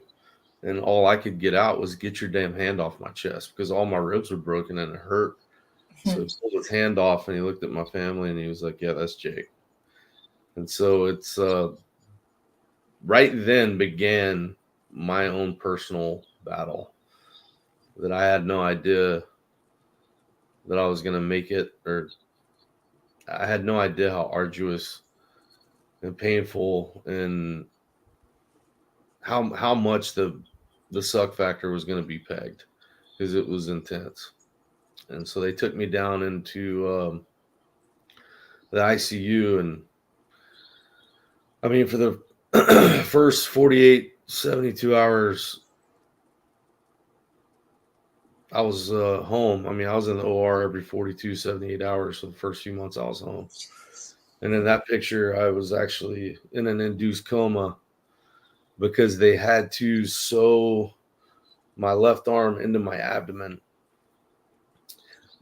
And all I could get out was get your damn hand off my chest because all my ribs were broken and it hurt. So he pulled his hand off and he looked at my family and he was like, yeah, that's Jake. And so it's right then began my own personal battle that I had no idea that I was going to make it, or I had no idea how arduous and painful and how much the suck factor was going to be pegged because it was intense. And so they took me down into the ICU. And I mean, for the first 48, 72 hours, I was home. I mean, I was in the OR every 42, 78 hours. So the first few months I was home. And in that picture, I was actually in an induced coma because they had to sew my left arm into my abdomen.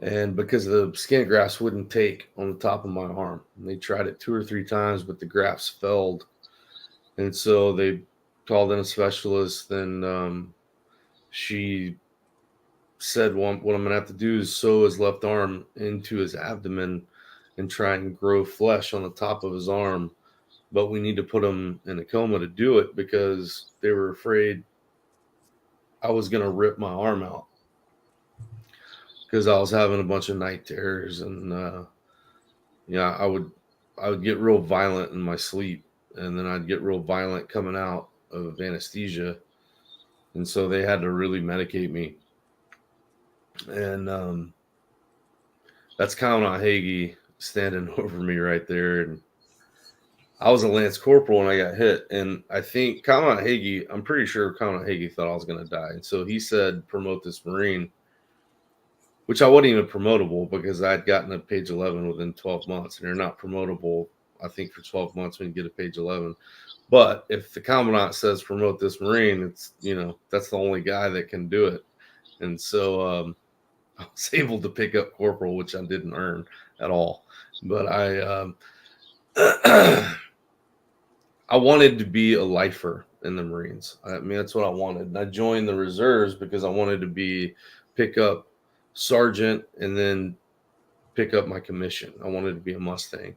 And because the skin grafts wouldn't take on the top of my arm. And they tried it 2 or 3 times, but the grafts failed. And so they called in a specialist, and she said, well, what I'm going to have to do is sew his left arm into his abdomen and try and grow flesh on the top of his arm. But we need to put him in a coma to do it because they were afraid I was going to rip my arm out because I was having a bunch of night terrors. And, I would get real violent in my sleep. And then I'd get real violent coming out of anesthesia. And so they had to really medicate me. And that's Commandant Hagee standing over me right there. And I was a Lance Corporal when I got hit. And I think Commandant Hagee, I'm pretty sure Commandant Hagee thought I was going to die. And so he said, promote this Marine, which I wasn't even promotable because I'd gotten to page 11 within 12 months. And you're not promotable, I think, for 12 months when you get to page 11. But if the Commandant says promote this Marine, it's, that's the only guy that can do it. And so I was able to pick up Corporal, which I didn't earn at all. But I wanted to be a lifer in the Marines. I mean, that's what I wanted. And I joined the reserves because I wanted to pick up sergeant and then pick up my commission. I wanted to be a Mustang.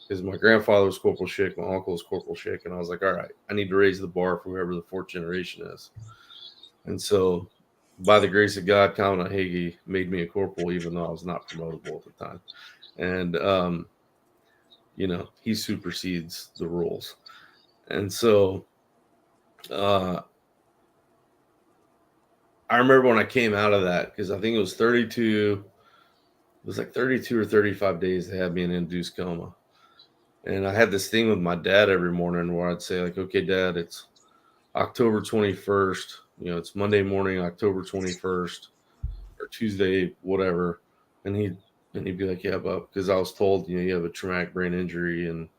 because my grandfather was Corporal Schick, my uncle was Corporal Schick, and I was like, all right, I need to raise the bar for whoever the 4th generation is. And so, by the grace of God, Colin Hagee made me a corporal, even though I was not promotable at the time. And he supersedes the rules. And so, I remember when I came out of that, because I think it was 32. It was like 32 or 35 days they had me in induced coma. And I had this thing with my dad every morning where I'd say, like, okay, Dad, it's October 21st. It's Monday morning, October 21st, or Tuesday, whatever. And he'd be like, yeah, but because I was told, you have a traumatic brain injury and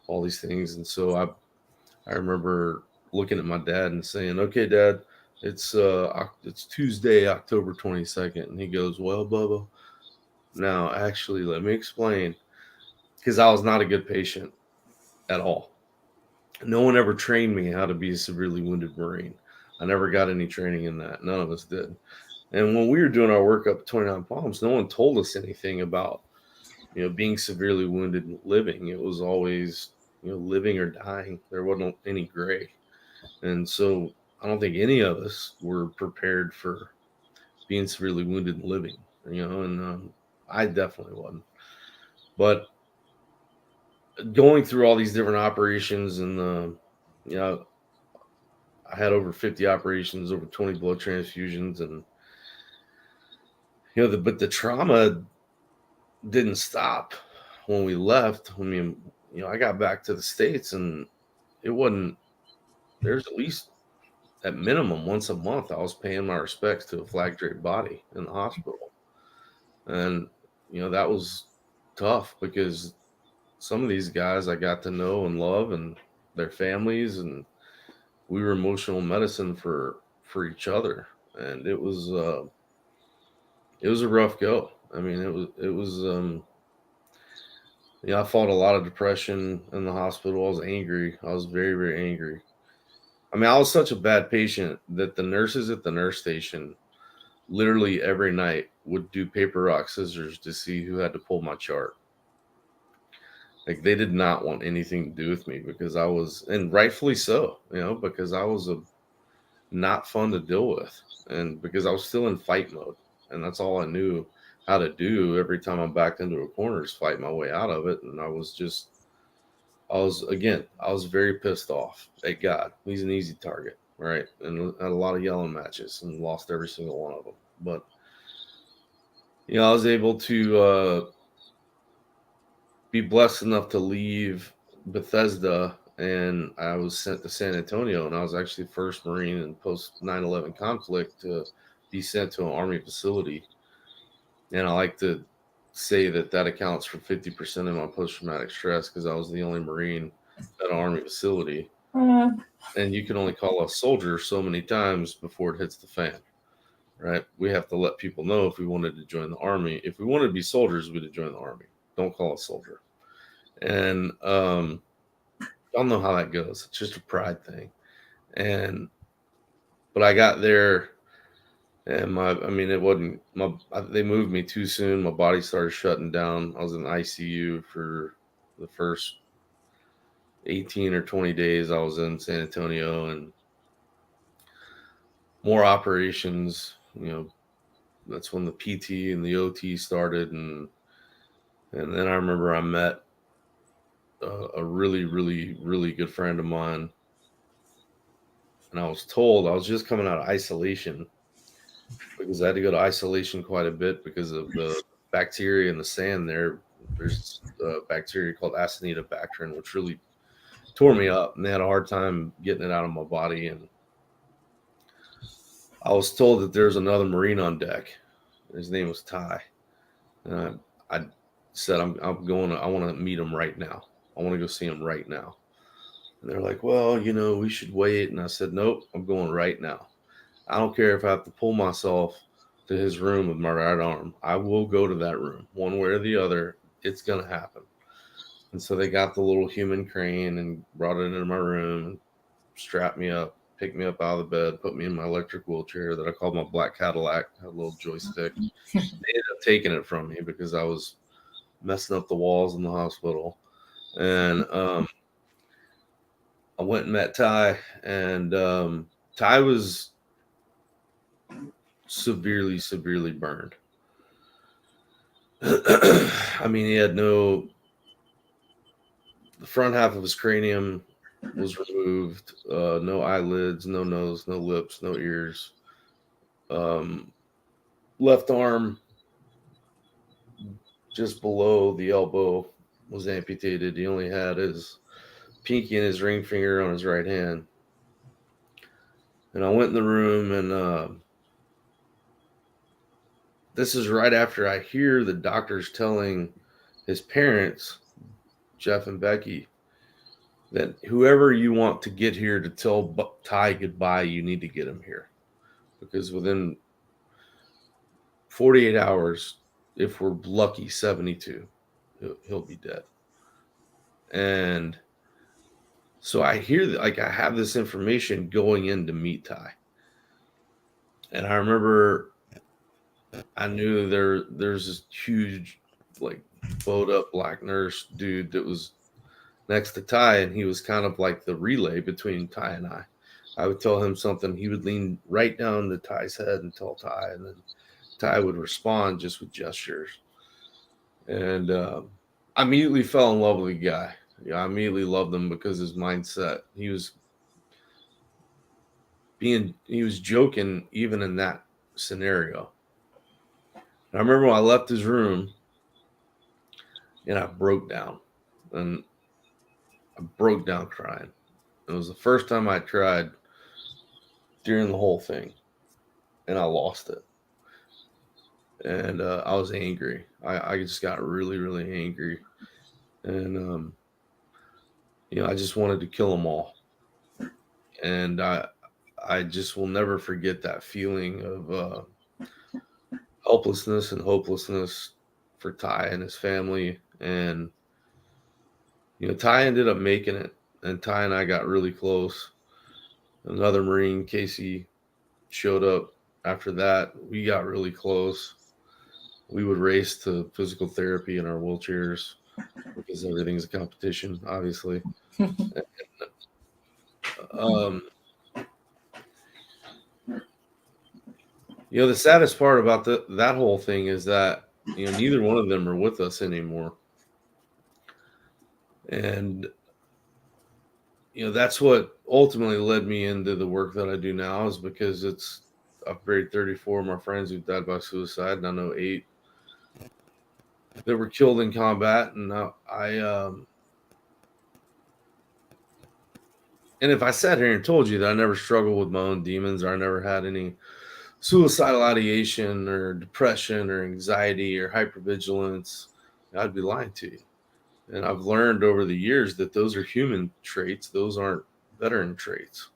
all these things. And so I remember looking at my dad and saying, okay, Dad, it's Tuesday, October 22nd. And he goes, well, Bubba, now actually, let me explain. Because I was not a good patient at all. No one ever trained me how to be a severely wounded Marine. I never got any training in that. None of us did. And when we were doing our work up at 29 Palms, no one told us anything about, being severely wounded and living. It was always, living or dying. There wasn't any gray. And so I don't think any of us were prepared for being severely wounded and living, and I definitely wasn't. But going through all these different operations and I had over 50 operations, over 20 blood transfusions, and but the trauma didn't stop when we left. I mean, I got back to the States, and it wasn't. There's at least at minimum once a month I was paying my respects to a flag draped body in the hospital, and that was tough because some of these guys I got to know and love, and their families, and we were emotional medicine for each other, and it was a rough go. I mean, it was I fought a lot of depression in the hospital. I was angry. I was very, very angry. I mean, I was such a bad patient that the nurses at the nurse station literally every night would do paper, rock, scissors to see who had to pull my chart. Like, they did not want anything to do with me because I was, and rightfully so, because I was not fun to deal with, and because I was still in fight mode, and that's all I knew how to do every time I backed into a corner is fight my way out of it. And I was very pissed off at God. He's an easy target, right? And had a lot of yelling matches and lost every single one of them. But I was able to be blessed enough to leave Bethesda, and I was sent to San Antonio, and I was actually the first Marine in post 9/11 conflict to be sent to an Army facility. And I like to say that accounts for 50% of my post-traumatic stress because I was the only Marine at an Army facility. And you can only call a soldier so many times before it hits the fan, right? We have to let people know if we wanted to join the Army. If we wanted to be soldiers, we'd have joined the Army. Don't call a soldier. And I don't know how that goes. It's just a pride thing. But I got there, and they moved me too soon. My body started shutting down. I was in the ICU for the first 18 or 20 days I was in San Antonio, and more operations. That's when the PT and the OT started, and then I remember I met a really, really, really good friend of mine, and I was told I was just coming out of isolation because I had to go to isolation quite a bit because of the bacteria in the sand there. There's a bacteria called Acinetobacter, which really tore me up, and they had a hard time getting it out of my body. And I was told that there's another Marine on deck. His name was Ty. And I said, I want to meet him right now. I want to go see him right now. And they're like, well, we should wait. And I said, nope, I'm going right now. I don't care if I have to pull myself to his room with my right arm. I will go to that room one way or the other. It's going to happen. And so they got the little human crane and brought it into my room and strapped me up, picked me up out of the bed, put me in my electric wheelchair that I called my black Cadillac, had a little joystick. They ended up taking it from me because I was messing up the walls in the hospital. And I went and met Ty, and Ty was severely burned. I mean, he had the front half of his cranium was removed, no eyelids, no nose, no lips, no ears. Left arm just below the elbow was amputated. He only had his pinky and his ring finger on his right hand. And I went in the room, and this is right after I hear the doctors telling his parents, Jeff and Becky, that whoever you want to get here to tell Ty goodbye, you need to get him here. Because within 48 hours, if we're lucky, 72, he'll be dead. And so I hear that, like, I have this information going in to meet Ty. And I remember I knew there's this huge, like, bowed up black nurse dude that was next to Ty, and he was kind of like the relay between Ty and I. I would tell him something, he would lean right down to Ty's head and tell Ty, and then Ty would respond just with gestures. And I immediately fell in love with the guy. Yeah, I immediately loved him because his mindset. He was joking even in that scenario. And I remember when I left his room, and I broke down, and I broke down crying. It was the first time I cried during the whole thing, and I lost it. And I was angry. I just got really angry, and I just wanted to kill them all. And I just will never forget that feeling of helplessness and hopelessness for Ty and his family. And Ty ended up making it, and Ty and I got really close. Another Marine, Casey, showed up after that. We got really close. We would race to physical therapy in our wheelchairs because everything's a competition, obviously. The saddest part about that whole thing is that neither one of them are with us anymore, and that's what ultimately led me into the work that I do now, is because I've buried 34 of my friends who died by suicide, and I know 8 that were killed in combat, and and if I sat here and told you that I never struggled with my own demons, or I never had any suicidal ideation or depression or anxiety or hypervigilance, I'd be lying to you. And I've learned over the years that those are human traits. Those aren't veteran traits.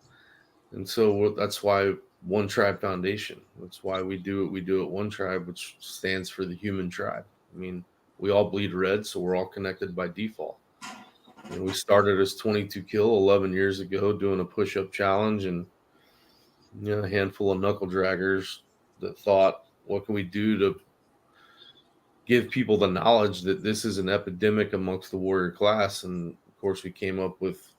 And so that's why One Tribe Foundation, that's why we do what we do at One Tribe, which stands for the human tribe. I mean, we all bleed red, so we're all connected by default. And we started as 22 Kill 11 years ago doing a push-up challenge, and a handful of knuckle draggers that thought, what can we do to give people the knowledge that this is an epidemic amongst the warrior class? And of course, we came up with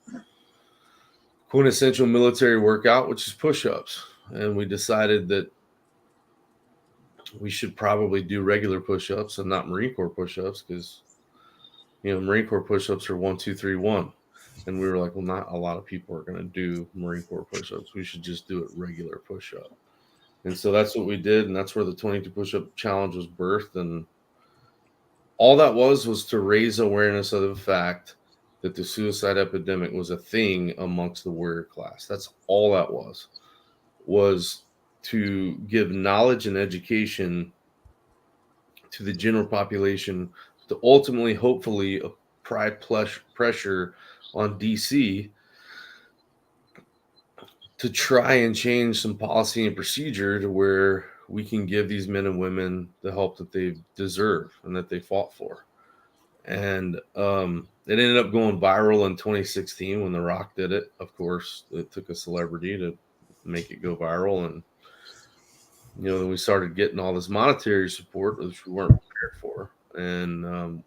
quintessential military workout, which is push-ups. And we decided that we should probably do regular push-ups and not Marine Corps push-ups, because Marine Corps push-ups are 1, 2, 3, 1. And we were like, well, not a lot of people are going to do Marine Corps push-ups. We should just do it regular push-up. And so that's what we did, and that's where the 22 push-up challenge was birthed. And all that was to raise awareness of the fact that the suicide epidemic was a thing amongst the warrior class. That's all that was to give knowledge and education to the general population, to ultimately, hopefully, apply pressure on DC to try and change some policy and procedure to where we can give these men and women the help that they deserve and that they fought for. And it ended up going viral in 2016 when The Rock did it. Of course, it took a celebrity to make it go viral. And, then we started getting all this monetary support, which we weren't prepared for. And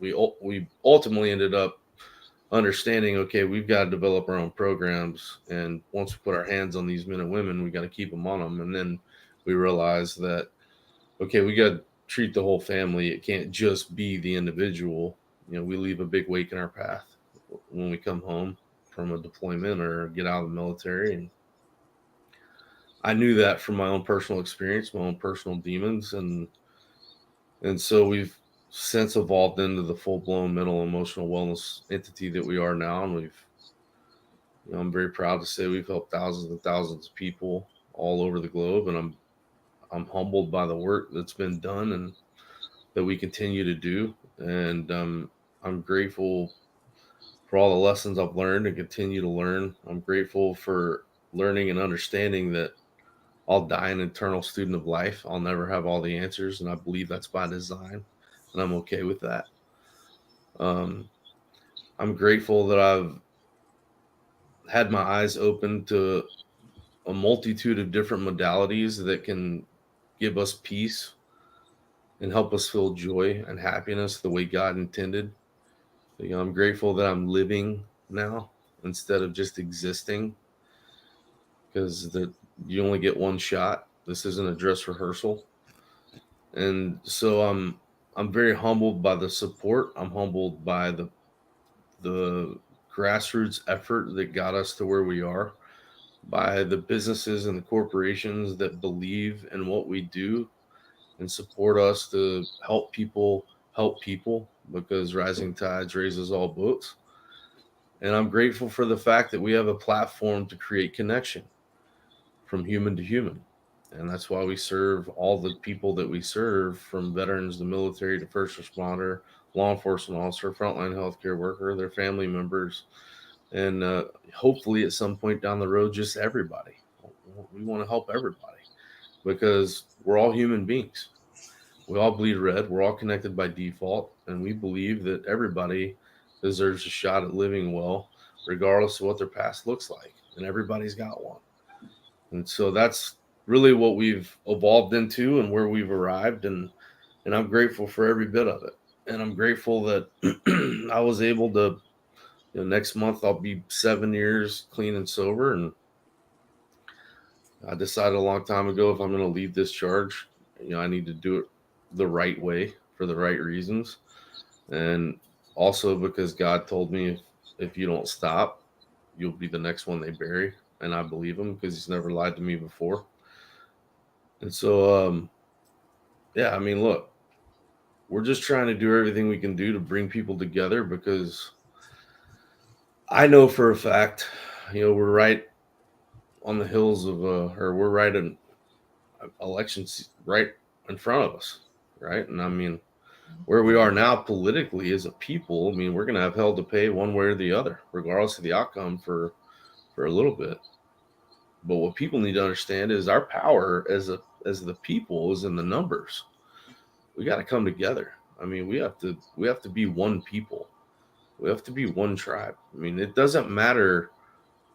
we ultimately ended up understanding, okay, we've got to develop our own programs, and once we put our hands on these men and women, we got to keep them on them. And then we realized that, okay, we got to treat the whole family. It can't just be the individual. We leave a big wake in our path when we come home from a deployment or get out of the military. And I knew that from my own personal experience, my own personal demons, and so we've since evolved into the full-blown mental and emotional wellness entity that we are now. And I'm very proud to say we've helped thousands and thousands of people all over the globe, and I'm humbled by the work that's been done and that we continue to do. And I'm grateful for all the lessons I've learned and continue to learn. I'm grateful for learning and understanding that I'll die an eternal student of life. I'll never have all the answers, and I believe that's by design, and I'm okay with that. I'm grateful that I've had my eyes open to a multitude of different modalities that can give us peace and help us feel joy and happiness the way God intended. I'm grateful that I'm living now instead of just existing, because you only get one shot. This isn't a dress rehearsal. And so I'm very humbled by the support. I'm humbled by the grassroots effort that got us to where we are, by the businesses and the corporations that believe in what we do and support us to help people, because rising tides raises all boats. And I'm grateful for the fact that we have a platform to create connection from human to human. And that's why we serve all the people that we serve, from veterans, the military, to first responder, law enforcement officer, frontline healthcare worker, their family members, and hopefully at some point down the road, just everybody. We want to help everybody because we're all human beings. We all bleed red. We're all connected by default. And we believe that everybody deserves a shot at living well, regardless of what their past looks like. And everybody's got one. And so that's really what we've evolved into and where we've arrived. And I'm grateful for every bit of it. And I'm grateful that I was able to, next month I'll be 7 years clean and sober. And I decided a long time ago, if I'm going to lead this charge, I need to do it the right way for the right reasons. And also because God told me, if you don't stop, you'll be the next one they bury. And I believe him, because he's never lied to me before. And so, yeah, I mean, look, we're just trying to do everything we can do to bring people together, because I know for a fact, we're right on the hills of, or we're right in elections right in front of us. Right. And I mean, where we are now politically as a people, I mean, we're going to have hell to pay one way or the other, regardless of the outcome, for a little bit. But what people need to understand is our power as the people is in the numbers. We got to come together. I mean, we have to be one people. We have to be one tribe. I mean, it doesn't matter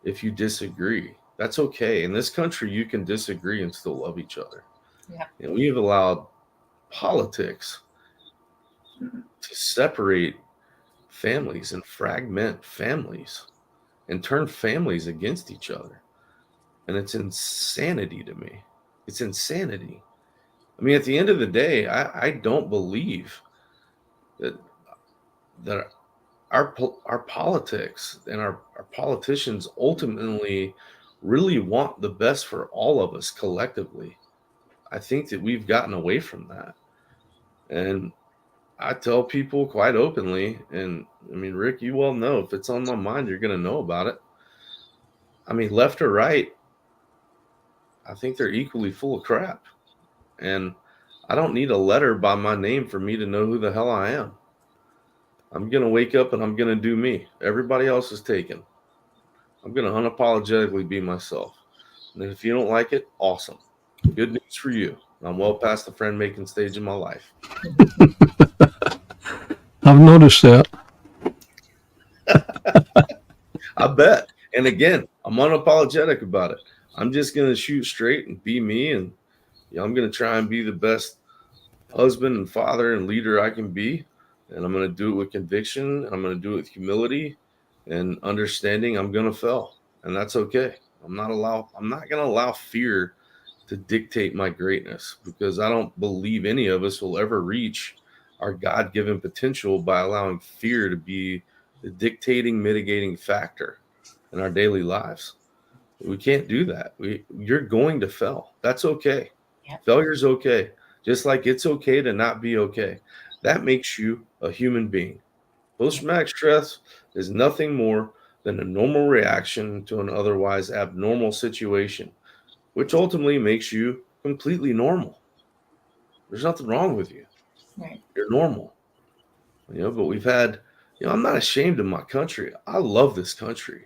if you disagree. That's okay. In this country, you can disagree and still love each other. Yeah. And we've allowed politics to separate families and fragment families and turn families against each other. And it's insanity to me. It's insanity. I mean, at the end of the day, I don't believe that our politics and our politicians ultimately really want the best for all of us collectively. I think that we've gotten away from that. And I tell people quite openly, and I mean, Rick, you well know, if it's on my mind, you're going to know about it. I mean, left or right, I think they're equally full of crap. And I don't need a letter by my name for me to know who the hell I am. I'm going to wake up and I'm going to do me. Everybody else is taken. I'm going to unapologetically be myself. And if you don't like it, awesome. Good news for you. I'm well past the friend making stage in my life. I've noticed that. I bet. And again, I'm unapologetic about it. I'm just going to shoot straight and be me. And I'm going to try and be the best husband and father and leader I can be. and I'm going to do it with conviction, and I'm going to do it with humility and understanding. I'm going to fail, and that's okay. I'm not going to allow fear to dictate my greatness, because I don't believe any of us will ever reach our God-given potential by allowing fear to be the dictating, mitigating factor in our daily lives. We can't do that. You're going to fail. That's okay. Yep. Failure's okay. Just like it's okay to not be okay. That makes you a human being. Post-traumatic stress is nothing more than a normal reaction to an otherwise abnormal situation, which ultimately makes you completely normal. There's nothing wrong with you. Right. You're normal. But we've had, I'm not ashamed of my country. I love this country.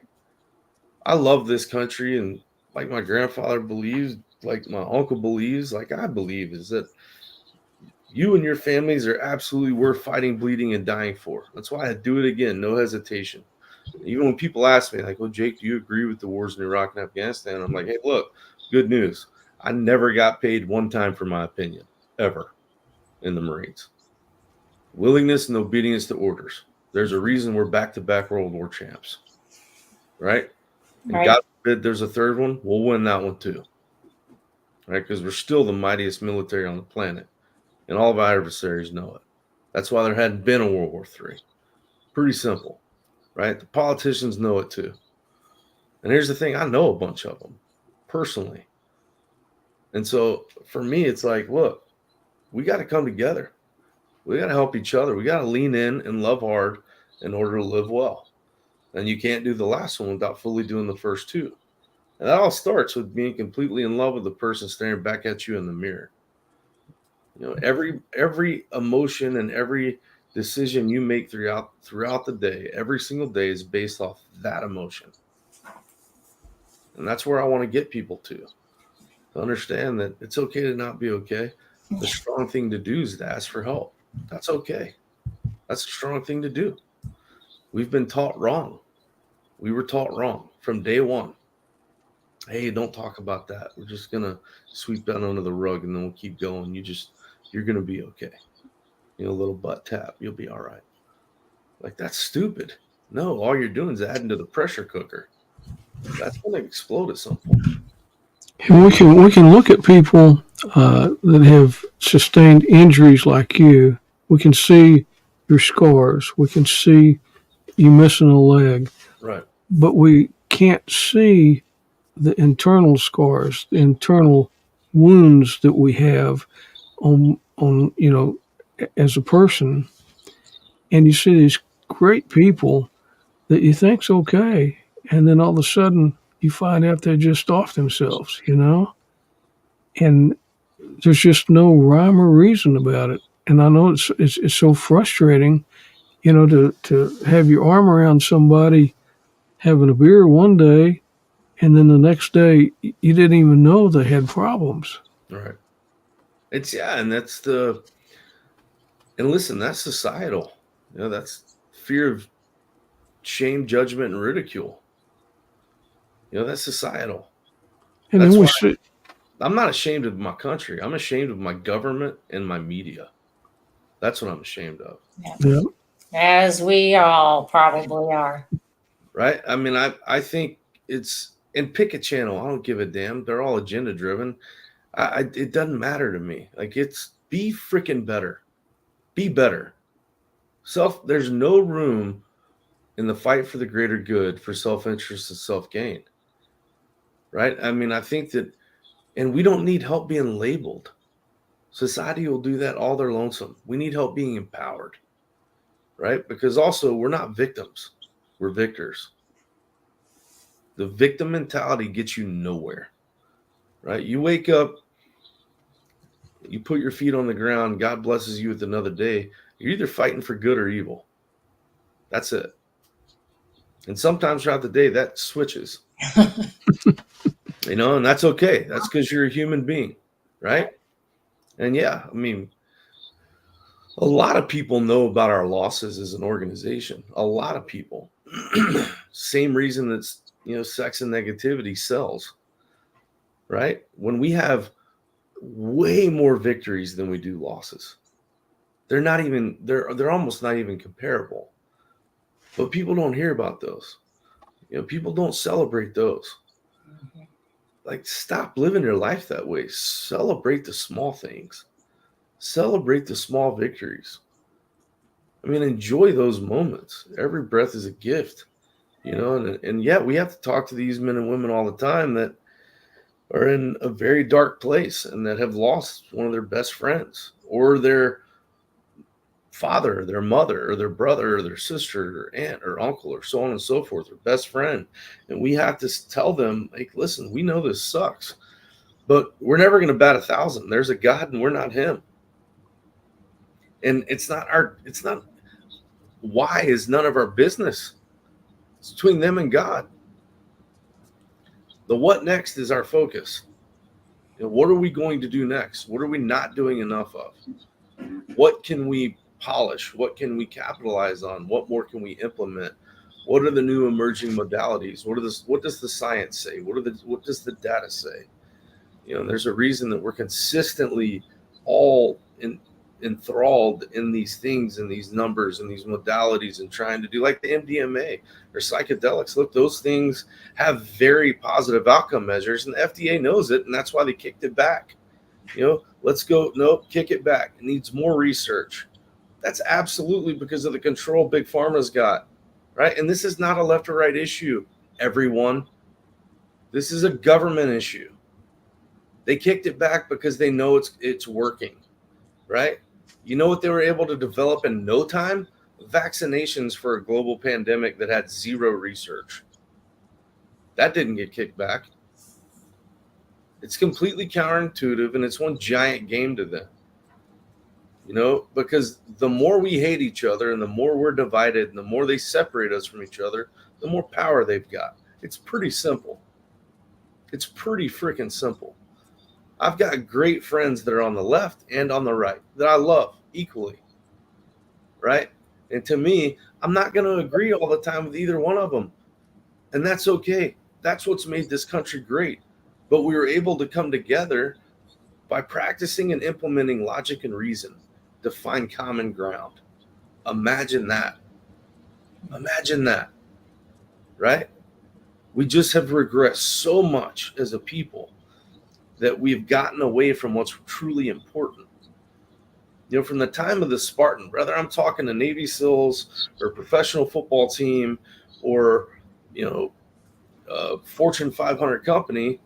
I love this country, and like my grandfather believes, like my uncle believes, like I believe, is that you and your families are absolutely worth fighting, bleeding, and dying for. That's why I do it again, no hesitation. Even when people ask me, like, "Well, Jake, do you agree with the wars in Iraq and Afghanistan?" I'm like, "Hey, look, good news. I never got paid one time for my opinion, ever, in the Marines. Willingness and obedience to orders. There's a reason we're back-to-back World War champs, right? And Right. God forbid there's a third one, we'll win that one too, right? Because we're still the mightiest military on the planet, and all of our adversaries know it. That's why there hadn't been a World War III. Pretty simple, right? The politicians know it too. And here's the thing, I know a bunch of them personally. And so for me, it's like, look, we got to come together. We got to help each other. We got to lean in and love hard in order to live well. And you can't do the last one without fully doing the first two. And that all starts with being completely in love with the person staring back at you in the mirror. Every emotion and every decision you make throughout the day, every single day, is based off that emotion. And that's where I want to get people to understand that it's okay to not be okay. The strong thing to do is to ask for help. That's okay. That's a strong thing to do. We've been taught wrong. We were taught wrong from day one. Hey, don't talk about that. We're just going to sweep that under the rug, and then we'll keep going. You're going to be okay. A little butt tap. You'll be all right. Like, that's stupid. No, all you're doing is adding to the pressure cooker. That's going to explode at some point. And we can look at people that have sustained injuries like you. We can see your scars. We can see you missing a leg. Right. But we can't see the internal scars, the internal wounds that we have on as a person. And you see these great people that you think's okay, and then all of a sudden you find out they're just off themselves, and there's just no rhyme or reason about it. And I know it's so frustrating, to have your arm around somebody having a beer one day, and then the next day you didn't even know they had problems. Right. And listen, that's societal. That's fear of shame, judgment, and ridicule. That's societal. And That's then we why see, I'm not ashamed of my country. I'm ashamed of my government and my media. That's what I'm ashamed of. yeah, As we all probably are. Right? I mean, I think and pick a channel. I don't give a damn. They're all agenda driven. It doesn't matter to me. Like, it's be freaking better. Be better. There's no room in the fight for the greater good for self-interest and self-gain. Right? I mean, I think that, and we don't need help being labeled. Society will do that all their lonesome. We need help being empowered. Right? Because also, we're not victims. We're victors. The victim mentality gets you nowhere. Right? You wake up, you put your feet on the ground, God blesses you with another day. You're either fighting for good or evil. That's it. And sometimes throughout the day, that switches. And that's okay. That's because you're a human being, right? And yeah, I mean, a lot of people know about our losses as an organization. A lot of people. Same reason that's, sex and negativity sells, right? When we have way more victories than we do losses. they're almost not even comparable. But people don't hear about those. People don't celebrate those. Like, stop living your life that way. Celebrate the small things. Celebrate the small victories. I mean, enjoy those moments. Every breath is a gift, and yet we have to talk to these men and women all the time that are in a very dark place and that have lost one of their best friends, or their father, or their mother, or their brother, or their sister, or aunt, or uncle, or so on and so forth, or best friend. And we have to tell them, like, listen, we know this sucks, but we're never going to bat 1,000. There's a God and we're not him. And it's not why is none of our business. It's between them and God. The what next is our focus. What are we going to do next? What are we not doing enough of? What can we polish? What can we capitalize on? What more can we implement? What are the new emerging modalities? What does the science say? What does the data say? There's a reason that we're consistently all enthralled in these things and these numbers and these modalities and trying to do like the MDMA or psychedelics. Look, those things have very positive outcome measures, and the FDA knows it, and that's why they kicked it back. Let's go. Nope, kick it back. It needs more research. That's absolutely because of the control Big Pharma's got, right? And this is not a left or right issue, everyone. This is a government issue. They kicked it back because they know it's working, right? You know what they were able to develop in no time? Vaccinations for a global pandemic that had zero research. That didn't get kicked back. It's completely counterintuitive, and it's one giant game to them. Because the more we hate each other and the more we're divided and the more they separate us from each other, the more power they've got. It's pretty simple. It's pretty freaking simple. I've got great friends that are on the left and on the right that I love equally, right? And to me, I'm not going to agree all the time with either one of them. And that's okay. That's what's made this country great. But we were able to come together by practicing and implementing logic and reason to find common ground. Imagine that. Imagine that, right? We just have regressed so much as a people that we've gotten away from what's truly important. From the time of the Spartan, whether I'm talking to Navy SEALs or a professional football team or, a Fortune 500 company,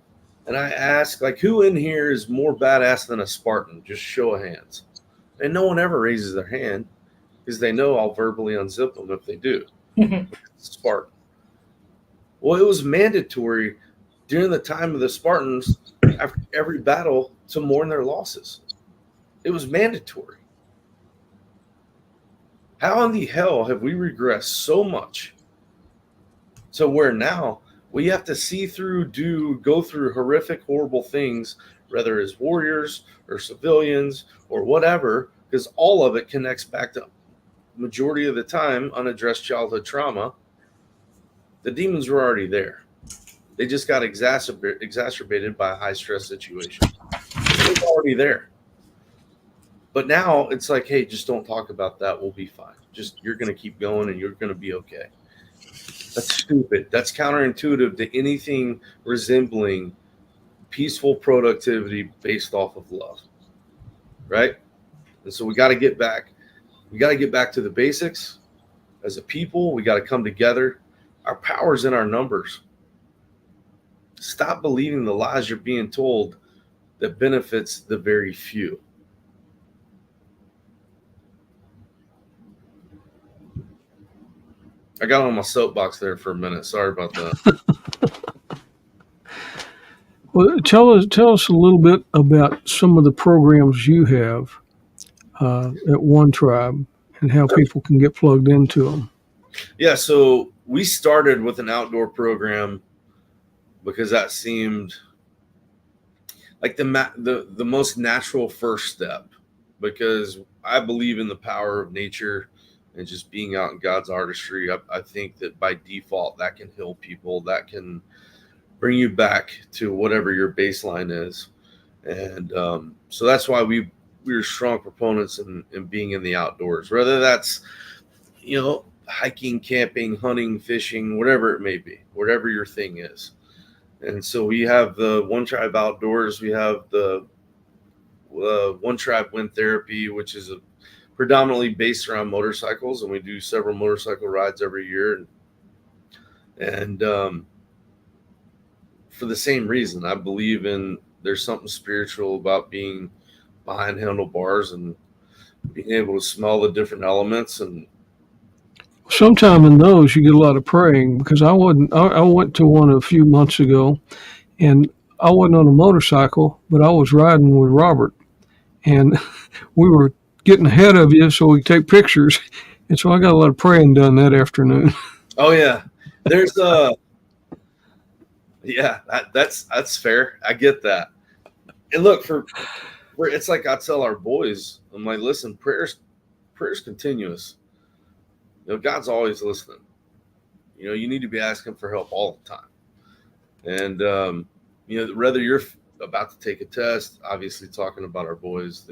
and I ask, like, who in here is more badass than a Spartan? Just show of hands. And no one ever raises their hand because they know I'll verbally unzip them if they do. Spartan. Well, it was mandatory during the time of the Spartans after every battle to mourn their losses. It was mandatory. How in the hell have we regressed so much to where now we have to go through horrific, horrible things, whether as warriors or civilians or whatever, because all of it connects back to majority of the time unaddressed childhood trauma. The demons were already there. They just got exacerbated by a high stress situation. They were already there. But now it's like, hey, just don't talk about that. We'll be fine. You're going to keep going and you're going to be okay. That's stupid. That's counterintuitive to anything resembling peaceful productivity based off of love, right? And so we got to get back. We got to get back to the basics. As a people, we got to come together. Our power's in our numbers. Stop believing the lies you're being told that benefits the very few. I got on my soapbox there for a minute. Sorry about that. Well, tell us a little bit about some of the programs you have at One Tribe and how people can get plugged into them. Yeah, so we started with an outdoor program because that seemed like the most natural first step, because I believe in the power of nature and just being out in God's artistry. I think that by default that can heal people, that can bring you back to whatever your baseline is. And so that's why we we are strong proponents in being in the outdoors, whether that's, hiking, camping, hunting, fishing, whatever it may be, whatever your thing is. And so we have the One Tribe Outdoors. We have the One Tribe Wind Therapy, which is predominantly based around motorcycles, and we do several motorcycle rides every year. And for the same reason, I believe there's something spiritual about being behind handlebars and being able to smell the different elements. And Sometime in those, you get a lot of praying because I went to one a few months ago, and I wasn't on a motorcycle, but I was riding with Robert, and we were getting ahead of you so we could take pictures. And so I got a lot of praying done that afternoon. oh yeah, there's yeah, that's fair. I get that. And look, for it's like I tell our boys, I'm like, listen, prayer's continuous. God's always listening. You need to be asking for help all the time. And whether you're about to take a test, obviously talking about our boys,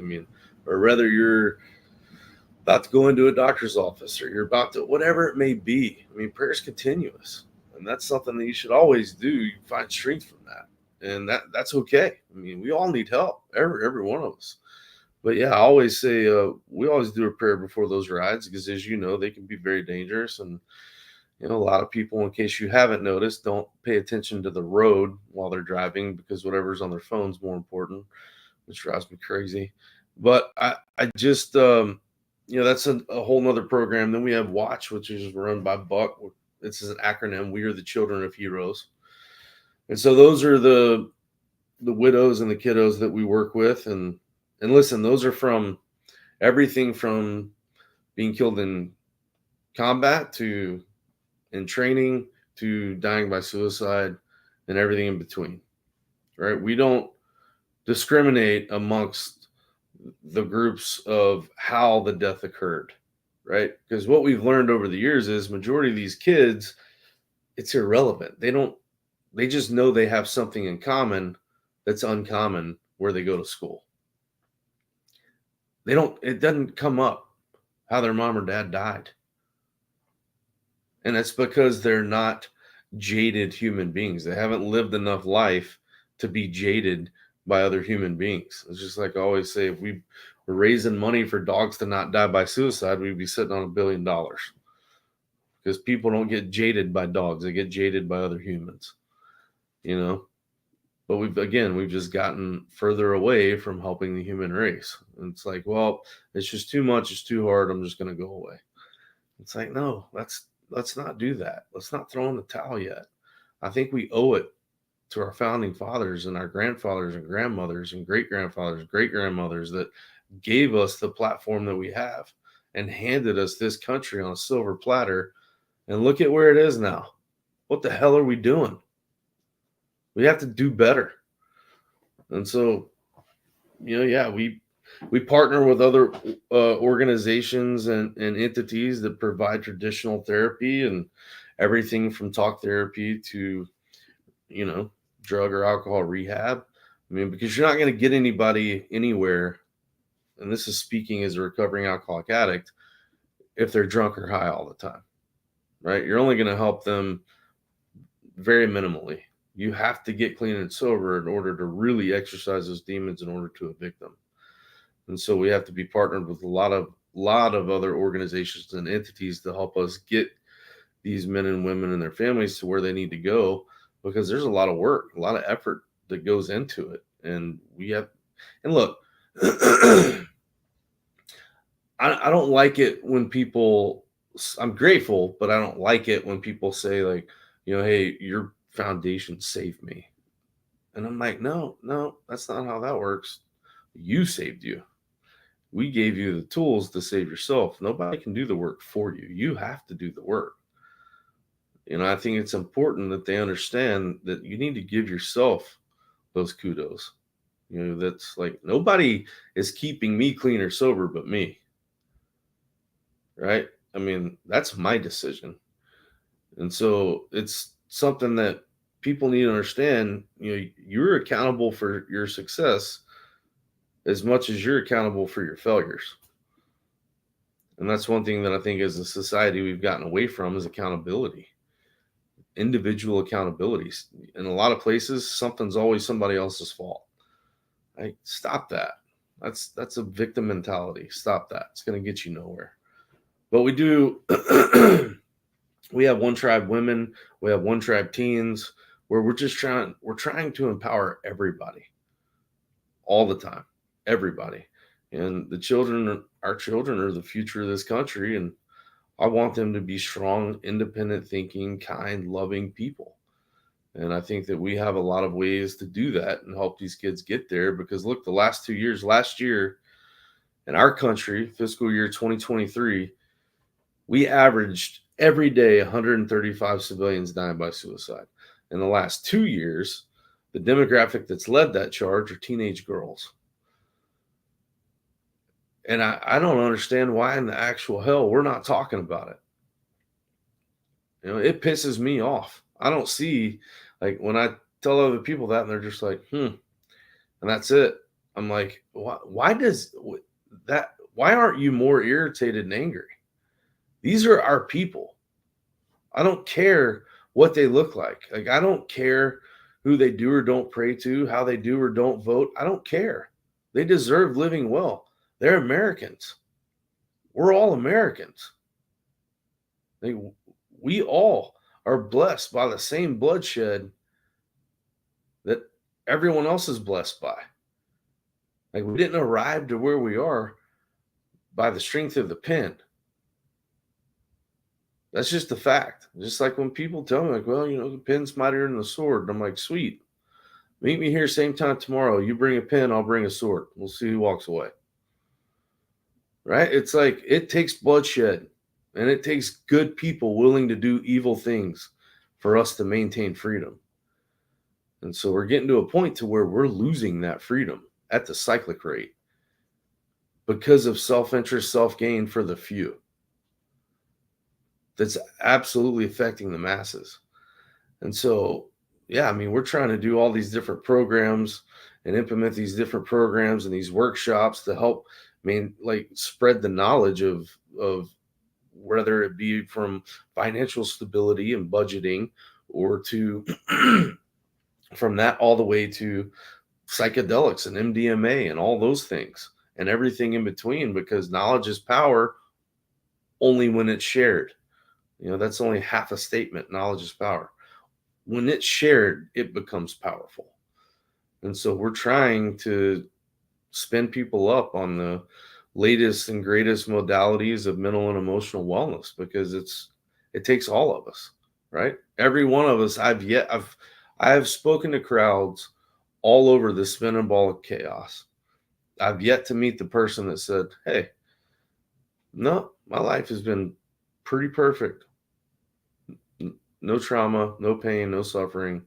or whether you're about to go into a doctor's office or you're about to, whatever it may be, prayer's continuous. And that's something that you should always do. You find strength from that. And that's okay. We all need help, every one of us. But yeah, I always say we always do a prayer before those rides because, as you know, they can be very dangerous. And a lot of people, in case you haven't noticed, don't pay attention to the road while they're driving because whatever's on their phone's more important, which drives me crazy. But I just that's a whole nother program. Then we have Watch, which is run by Buck. This is an acronym. We are the Children of Heroes. And so those are the widows and the kiddos that we work with. And listen, those are from everything from being killed in combat to in training to dying by suicide and everything in between, right? We don't discriminate amongst the groups of how the death occurred, right? Because what we've learned over the years is majority of these kids, it's irrelevant. They just know they have something in common that's uncommon where they go to school. It doesn't come up how their mom or dad died. And it's because they're not jaded human beings. They haven't lived enough life to be jaded by other human beings. It's just like I always say, if we were raising money for dogs to not die by suicide, we'd be sitting on $1 billion. Because people don't get jaded by dogs. They get jaded by other humans, But we've just gotten further away from helping the human race. And it's like, well, it's just too much. It's too hard. I'm just going to go away. It's like, no, let's not do that. Let's not throw in the towel yet. I think we owe it to our founding fathers and our grandfathers and grandmothers and great-grandfathers, great-grandmothers that gave us the platform that we have and handed us this country on a silver platter. And look at where it is now. What the hell are we doing? We have to do better. And so, we partner with other organizations and entities that provide traditional therapy and everything from talk therapy to, drug or alcohol rehab. Because you're not going to get anybody anywhere, and this is speaking as a recovering alcoholic addict, if they're drunk or high all the time, right? You're only going to help them very minimally. You have to get clean and sober in order to really exercise those demons in order to evict them. And so we have to be partnered with a lot of other organizations and entities to help us get these men and women and their families to where they need to go, because there's a lot of work, a lot of effort that goes into it. And look, I don't like it when people, I'm grateful, but I don't like it when people say like, hey, your foundation saved me. And I'm like, no, that's not how that works. You saved you. We gave you the tools to save yourself. Nobody can do the work for you. You have to do the work. I think it's important that they understand that you need to give yourself those kudos. That's like nobody is keeping me clean or sober but me. Right? That's my decision. And so it's something that people need to understand. You're accountable for your success, as much as you're accountable for your failures. And that's one thing that I think as a society we've gotten away from is accountability, individual accountabilities. In a lot of places, something's always somebody else's fault. Like, stop that. That's a victim mentality. Stop that. It's going to get you nowhere. But we do. We have one tribe women. We have one tribe teens. Where we're trying to empower everybody, all the time, everybody. And our children are the future of this country, and I want them to be strong, independent thinking, kind, loving people. And I think that we have a lot of ways to do that and help these kids get there. Because look, the last 2 years, last year in our country, fiscal year 2023, we averaged every day 135 civilians dying by suicide. In the last 2 years, the demographic that's led that charge are teenage girls. And I don't understand why in the actual hell we're not talking about it. It pisses me off. I don't see, like, when I tell other people that and they're just like, and that's it. I'm like, why aren't you more irritated and angry? These are our people. I don't care what they look like. Like, I don't care who they do or don't pray to, how they do or don't vote. I don't care. They deserve living well. They're Americans. We're all Americans. We all are blessed by the same bloodshed that everyone else is blessed by. Like, we didn't arrive to where we are by the strength of the pen. That's just a fact. Just like when people tell me, like, well, the pen's mightier than the sword. And I'm like, sweet. Meet me here same time tomorrow. You bring a pen, I'll bring a sword. We'll see who walks away. Right? It's like, it takes bloodshed, and it takes good people willing to do evil things for us to maintain freedom. And so we're getting to a point to where we're losing that freedom at the cyclic rate because of self-interest, self-gain for the few. That's absolutely affecting the masses. And so, yeah, I mean, we're trying to do all these different programs and implement these different programs and these workshops to help, spread the knowledge of whether it be from financial stability and budgeting, or to from that all the way to psychedelics and MDMA and all those things and everything in between, because knowledge is power only when it's shared. That's only half a statement. Knowledge is power. When it's shared, it becomes powerful. And so we're trying to spin people up on the latest and greatest modalities of mental and emotional wellness, because it takes all of us, right? Every one of us. I have spoken to crowds all over the spinning ball of chaos. I've yet to meet the person that said, hey, no, my life has been pretty perfect. No trauma, no pain, no suffering.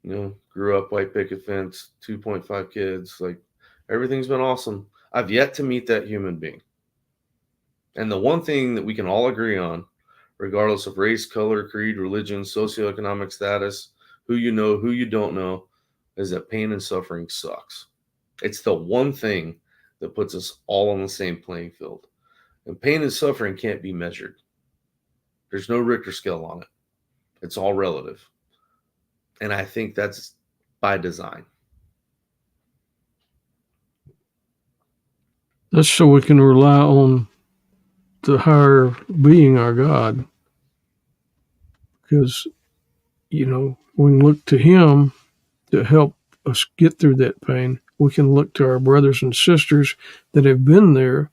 Grew up white picket fence, 2.5 kids. Like, everything's been awesome. I've yet to meet that human being. And the one thing that we can all agree on, regardless of race, color, creed, religion, socioeconomic status, who you know, who you don't know, is that pain and suffering sucks. It's the one thing that puts us all on the same playing field. And pain and suffering can't be measured. There's no Richter scale on it. It's all relative. And I think that's by design. That's so we can rely on the being our God. Because, we can look to Him to help us get through that pain. We can look to our brothers and sisters that have been there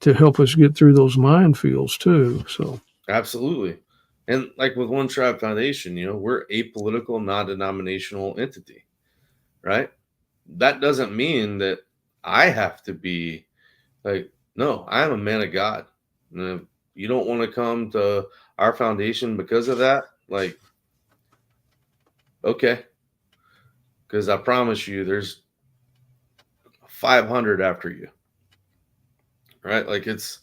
to help us get through those minefields too. So absolutely. And like with One Tribe Foundation, we're a apolitical, non-denominational entity, right? That doesn't mean that I have to be like, no, I am a man of God. And if you don't want to come to our foundation because of that, like, okay. Because I promise you, there's 500 after you, right? Like, it's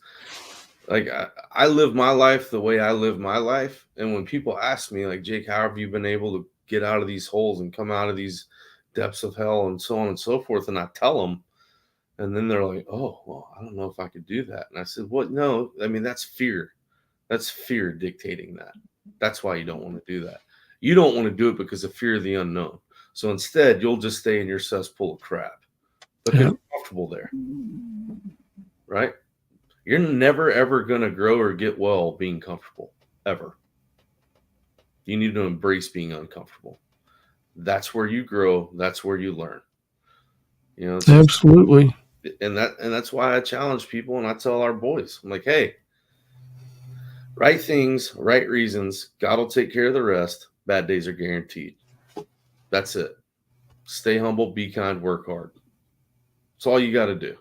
like, I live my life the way I live my life. And when people ask me, like, Jake, how have you been able to get out of these holes and come out of these depths of hell and so on and so forth? And I tell them, And then they're like, oh, well, I don't know if I could do that. And I said, what? No, I mean, that's fear. That's fear dictating that. That's why you don't want to do that. You don't want to do it because of fear of the unknown. So instead, you'll just stay in your cesspool of crap because Yeah. you're comfortable there, right? You're never, ever going to grow or get well being comfortable, ever. You need to embrace being uncomfortable. That's where you grow. That's where you learn. You know, so Absolutely. that's why I challenge people and I tell our boys, I'm like, hey, right things, right reasons. God will take care of the rest. Bad days are guaranteed. That's it. Stay humble, be kind, work hard. That's all you got to do,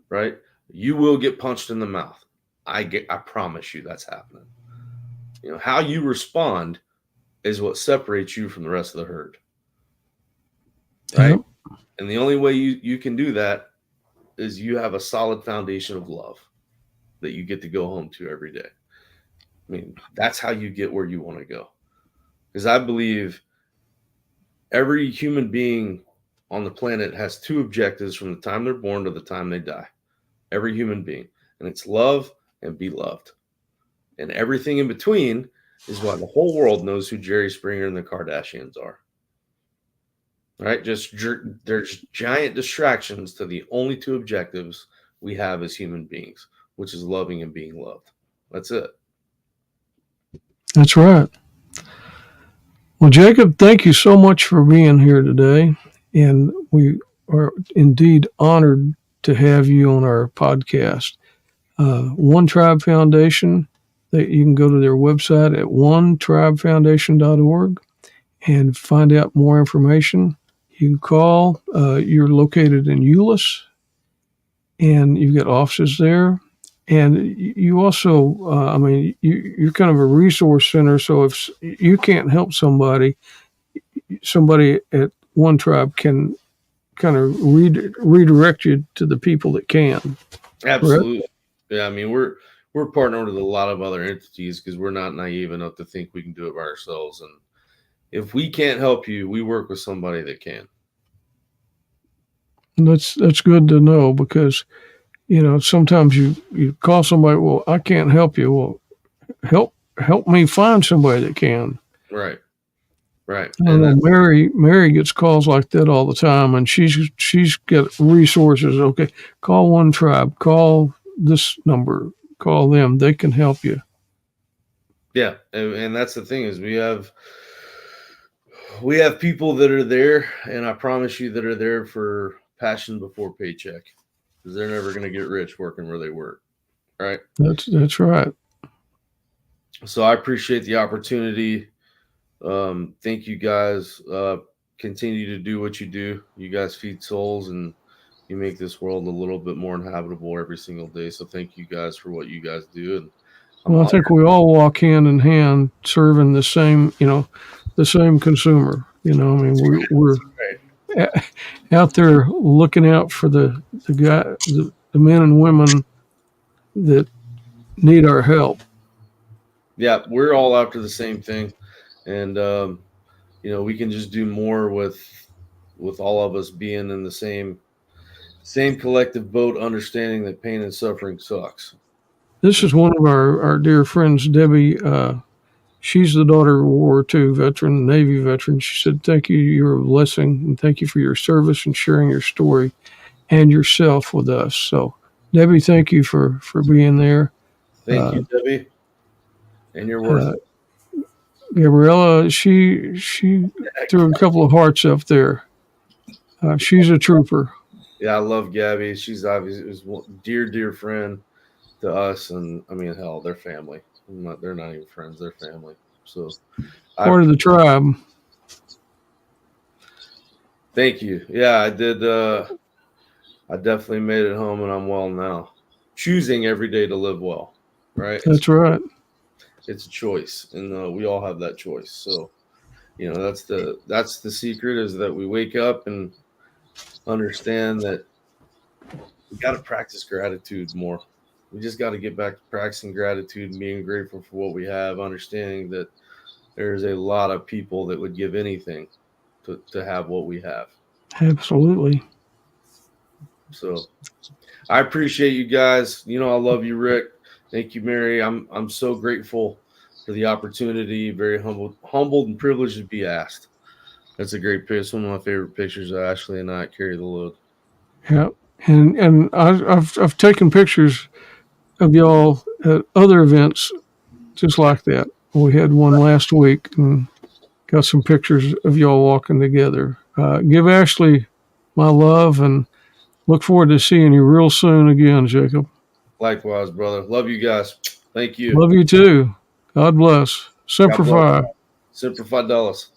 right? You will get punched in the mouth. I promise you that's happening. You know, how you respond is what separates you from the rest of the herd, right? Yep. And the only way you can do that is you have a solid foundation of love that you get to go home to every day. I mean, that's how you get where you want to go. Because I believe every human being on the planet has two objectives from the time they're born to the time they die. Every human being. And it's love and be loved. And everything in between is why the whole world knows who Jerry Springer and the Kardashians are. Right? Just there's giant distractions to the only two objectives we have as human beings, which is loving and being loved. That's it. That's right. Well, Jacob, thank you so much for being here today. And we are indeed honored to have you on our podcast. One Tribe Foundation, that you can go to their website at onetribefoundation.org and find out more information. You can call. You're located in Euless, and you've got offices there. And you also, you're kind of a resource center. So if you can't help somebody at One Tribe can kind of redirect you to the people that can. Absolutely. Correct? Yeah, I mean, we're partnered with a lot of other entities because we're not naive enough to think we can do it by ourselves. And if we can't help you, we work with somebody that can. And that's good to know because, you know, sometimes you call somebody, well, I can't help you. Well, help me find somebody that can. Right. Right. I know Mary gets calls like that all the time, and she's got resources. Okay, call One Tribe, call this number, call them. They can help you. Yeah, and that's the thing is we have people that are there, and I promise you that are there for passion before paycheck, because they're never going to get rich working where they work. Right. That's right. So I appreciate the opportunity. Thank you guys. Continue to do what you do. You guys feed souls and you make this world a little bit more inhabitable every single day. So thank you guys for what you guys do. And well, I think we all walk hand in hand serving the same, the same consumer. I mean, we're out there looking out for the men and women that need our help. Yeah, we're all after the same thing. And we can just do more with all of us being in the same collective boat, understanding that pain and suffering sucks. This is one of our dear friends, Debbie. She's the daughter of World War II veteran, Navy veteran. She said, thank you, you're a blessing, and thank you for your service and sharing your story and yourself with us. So, Debbie, thank you for being there. Thank you, Debbie. And you're worth it. Gabriella, she threw a couple of hearts up there. She's a trooper. Yeah, I love Gabby. She's obviously a dear friend to us, and I mean, hell, they're family. They're not even friends; they're family. So part of the tribe. Thank you. Yeah, I did. I definitely made it home, and I'm well now. Choosing every day to live well, right? That's right. It's a choice, and we all have that choice. So, that's the secret is that we wake up and understand that we got to practice gratitude more. We just got to get back to practicing gratitude and being grateful for what we have, understanding that there's a lot of people that would give anything to have what we have. Absolutely. So I appreciate you guys. You know, I love you, Rick. Thank you, Mary. I'm so grateful for the opportunity. Very humbled and privileged to be asked. That's a great picture. It's one of my favorite pictures of Ashley and I carry the load. Yeah, and I've taken pictures of y'all at other events just like that. We had one last week and got some pictures of y'all walking together. Give Ashley my love and look forward to seeing you real soon again, Jacob. Likewise, brother. Love you guys. Thank you. Love you too. God bless. Semper God bless. Fi. Semper Fidelis.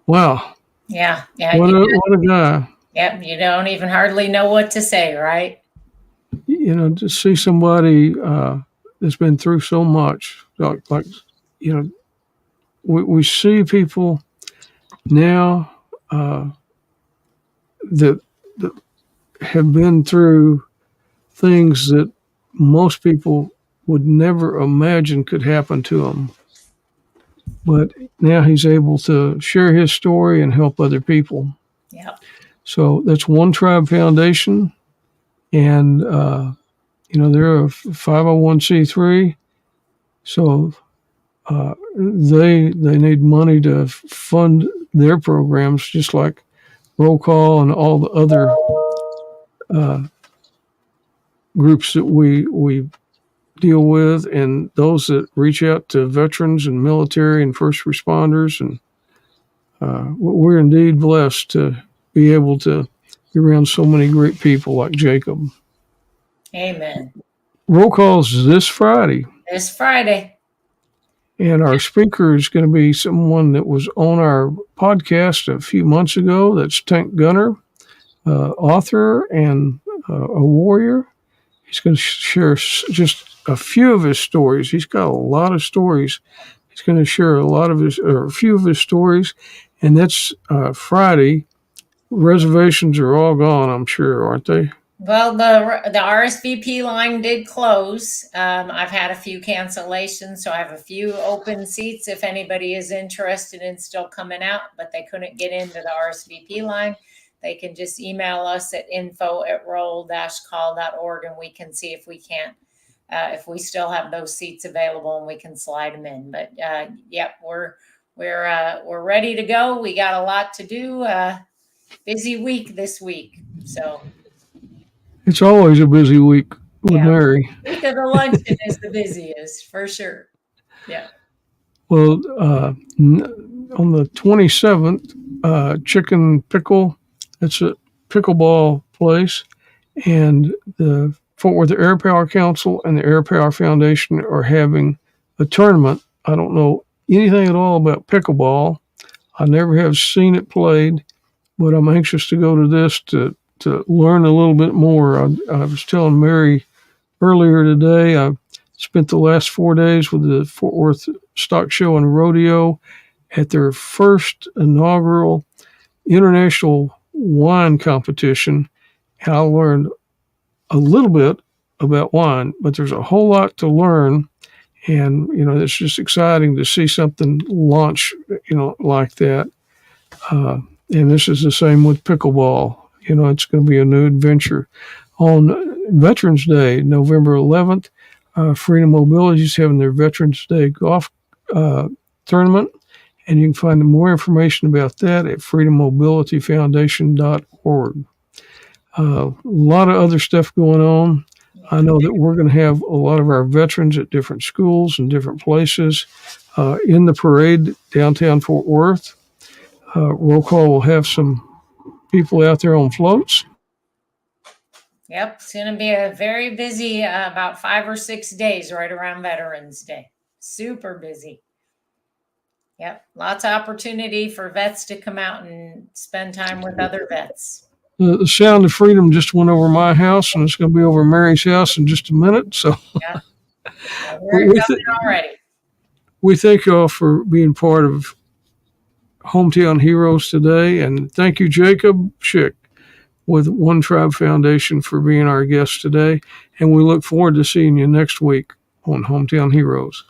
Wow. Yeah. What a guy. Yep. You don't even hardly know what to say, right? You know, to see somebody that's been through so much, like you know, we see people now that have been through things that most people would never imagine could happen to them. But now he's able to share his story and help other people. Yeah. So that's One Tribe Foundation, and they're a 501c3. So they need money to fund their programs, just like Roll Call and all the other groups that we deal with, and those that reach out to veterans and military and first responders. And we're indeed blessed to be able to be around so many great people like Jacob. Amen. Roll Call's this Friday. This Friday. And our speaker is going to be someone that was on our podcast a few months ago. That's Tank Gunner, author and a warrior. He's going to share just a few of his stories. He's got a lot of stories. He's going to share a few of his stories, and that's Friday. Reservations are all gone, I'm sure, aren't they? Well, the RSVP line did close. I've had a few cancellations, so I have a few open seats if anybody is interested in still coming out, but they couldn't get into the RSVP line. They can just email us at info@roll-call.org, and we can see if we can't, if we still have those seats available, and we can slide them in. But yep, we're ready to go. We got a lot to do. Busy week this week, so. It's always a busy week with Mary. Week of the luncheon is the busiest, for sure. Yeah. Well, on the 27th, Chicken Pickle, it's a pickleball place, and the Fort Worth Air Power Council and the Air Power Foundation are having a tournament. I don't know anything at all about pickleball. I never have seen it played, but I'm anxious to go to this to learn a little bit more. I was telling Mary earlier today, I spent the last 4 days with the Fort Worth Stock Show and Rodeo at their first inaugural international wine competition. And I learned a little bit about wine, but there's a whole lot to learn. And, it's just exciting to see something launch, like that. And this is the same with pickleball. It's going to be a new adventure. On Veterans Day, November 11th, Freedom Mobility is having their Veterans Day golf tournament, and you can find more information about that at freedommobilityfoundation.org. A lot of other stuff going on. I know that we're going to have a lot of our veterans at different schools and different places in the parade downtown Fort Worth. Roll Call will have some people out there on floats. Yep, it's going to be a very busy about 5 or 6 days right around Veterans Day. Super busy. Yep, lots of opportunity for vets to come out and spend time with other vets. The Sound of Freedom just went over my house, and it's going to be over Mary's house in just a minute. So, yeah, we're coming already. We thank you all for being part of Hometown Heroes today, and thank you, Jacob Schick, with One Tribe Foundation, for being our guest today. And we look forward to seeing you next week on Hometown Heroes.